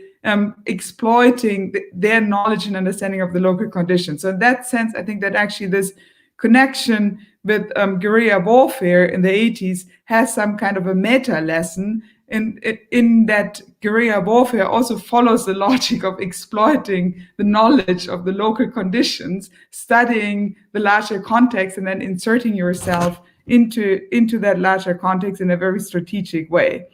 [SPEAKER 4] exploiting their knowledge and understanding of the local conditions. So in that sense, I think that actually this connection with guerrilla warfare in the 80s has some kind of a meta lesson in that guerrilla warfare also follows the logic of exploiting the knowledge of the local conditions, studying the larger context, and then inserting yourself into that larger context in a very strategic way.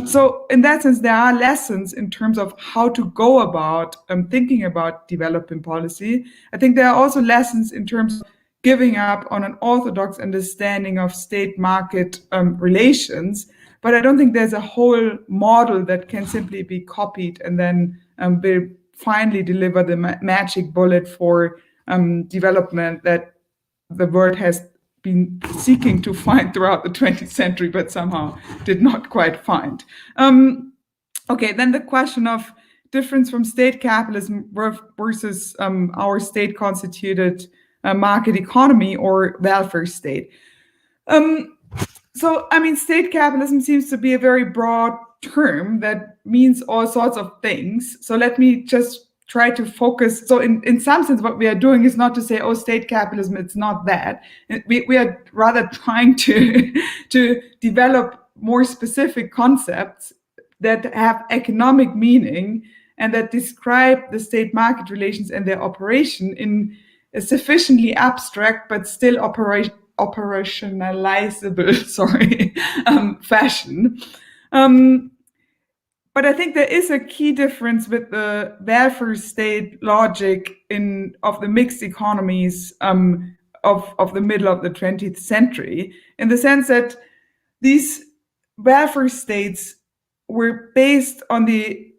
[SPEAKER 4] So in that sense, there are lessons in terms of how to go about thinking about development policy. I think there are also lessons in terms of giving up on an orthodox understanding of state-market relations, but I don't think there's a whole model that can simply be copied and then will finally deliver the magic bullet for development that the world has been seeking to find throughout the 20th century, but somehow did not quite find. Okay, then the question of difference from state capitalism versus our state-constituted market economy or welfare state. So, I mean, state capitalism seems to be a very broad term that means all sorts of things. So let me just try to focus. So in some sense, what we are doing is not to say, oh, state capitalism, it's not that. We are rather trying to develop more specific concepts that have economic meaning and that describe the state-market relations and their operation in a sufficiently abstract but still operationalizable fashion. But I think there is a key difference with the welfare state logic of the mixed economies of the middle of the 20th century, in the sense that these welfare states were based on the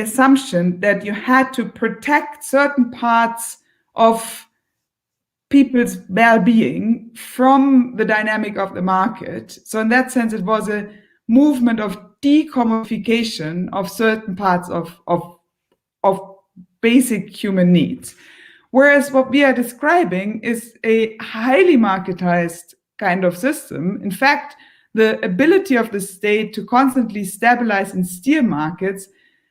[SPEAKER 4] assumption that you had to protect certain parts of people's well-being from the dynamic of the market. So in that sense, it was a movement of decommodification of certain parts of basic human needs. Whereas what we are describing is a highly marketized kind of system. In fact, the ability of the state to constantly stabilize and steer markets,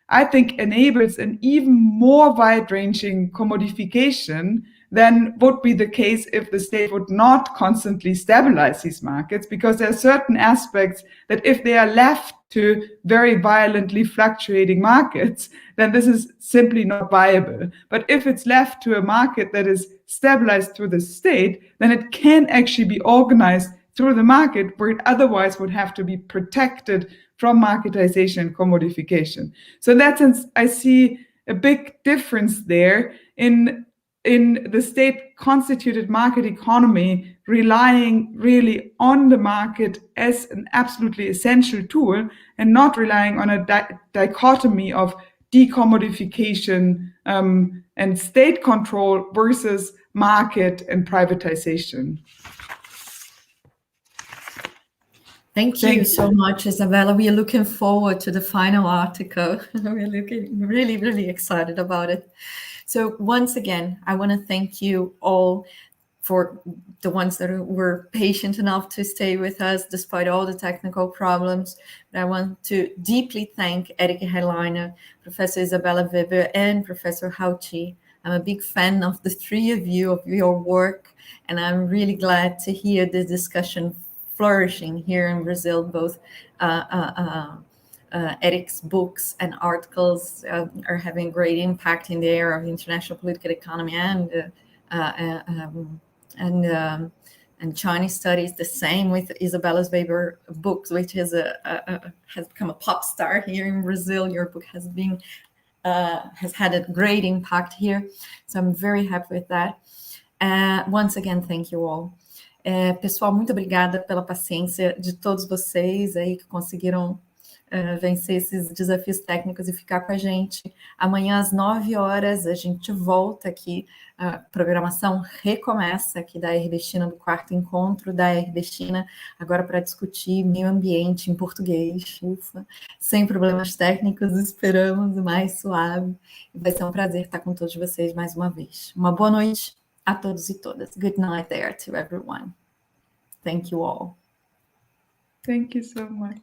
[SPEAKER 4] I think, enables an even more wide-ranging commodification than would be the case if the state would not constantly stabilize these markets, because there are certain aspects that if they are left to very violently fluctuating markets, then this is simply not viable. But if it's left to a market that is stabilized through the state, then it can actually be organized through the market, where it otherwise would have to be protected from marketization and commodification. So in that sense, I see a big difference there in the state-constituted market economy relying really on the market as an absolutely essential tool and not relying on a dichotomy of decommodification and state control versus market and privatization.
[SPEAKER 1] Thank you so much, Isabella. We are looking forward to the final article. We're looking really, really excited about it. So once again, I want to thank you all for the ones that were patient enough to stay with us despite all the technical problems. But I want to deeply thank Erika HELLEINER, Professor Isabella Weber, and Professor Hao Qi. I'm a big fan of the three of you, of your work, and I'm really glad to hear this discussion flourishing here in Brazil. Both Eric's books and articles are having great impact in the area of international political economy and Chinese studies. The same with Isabella Weber books, which is has become a pop star here in Brazil. Your book has been has had a great impact here, so I'm very happy with that. Once again, thank you all. Pessoal, muito obrigada pela paciência de todos vocês aí que conseguiram vencer esses desafios técnicos e ficar com a gente. Amanhã às 9 horas a gente volta aqui, a programação recomeça aqui da RBCHINA, do quarto encontro da RBCHINA, agora para discutir meio ambiente em português, ufa, sem problemas técnicos, esperamos, mais suave. Vai ser um prazer estar com todos vocês mais uma vez. Uma boa noite a todos e todas. Good night there to everyone. Thank you all.
[SPEAKER 4] Thank you so much.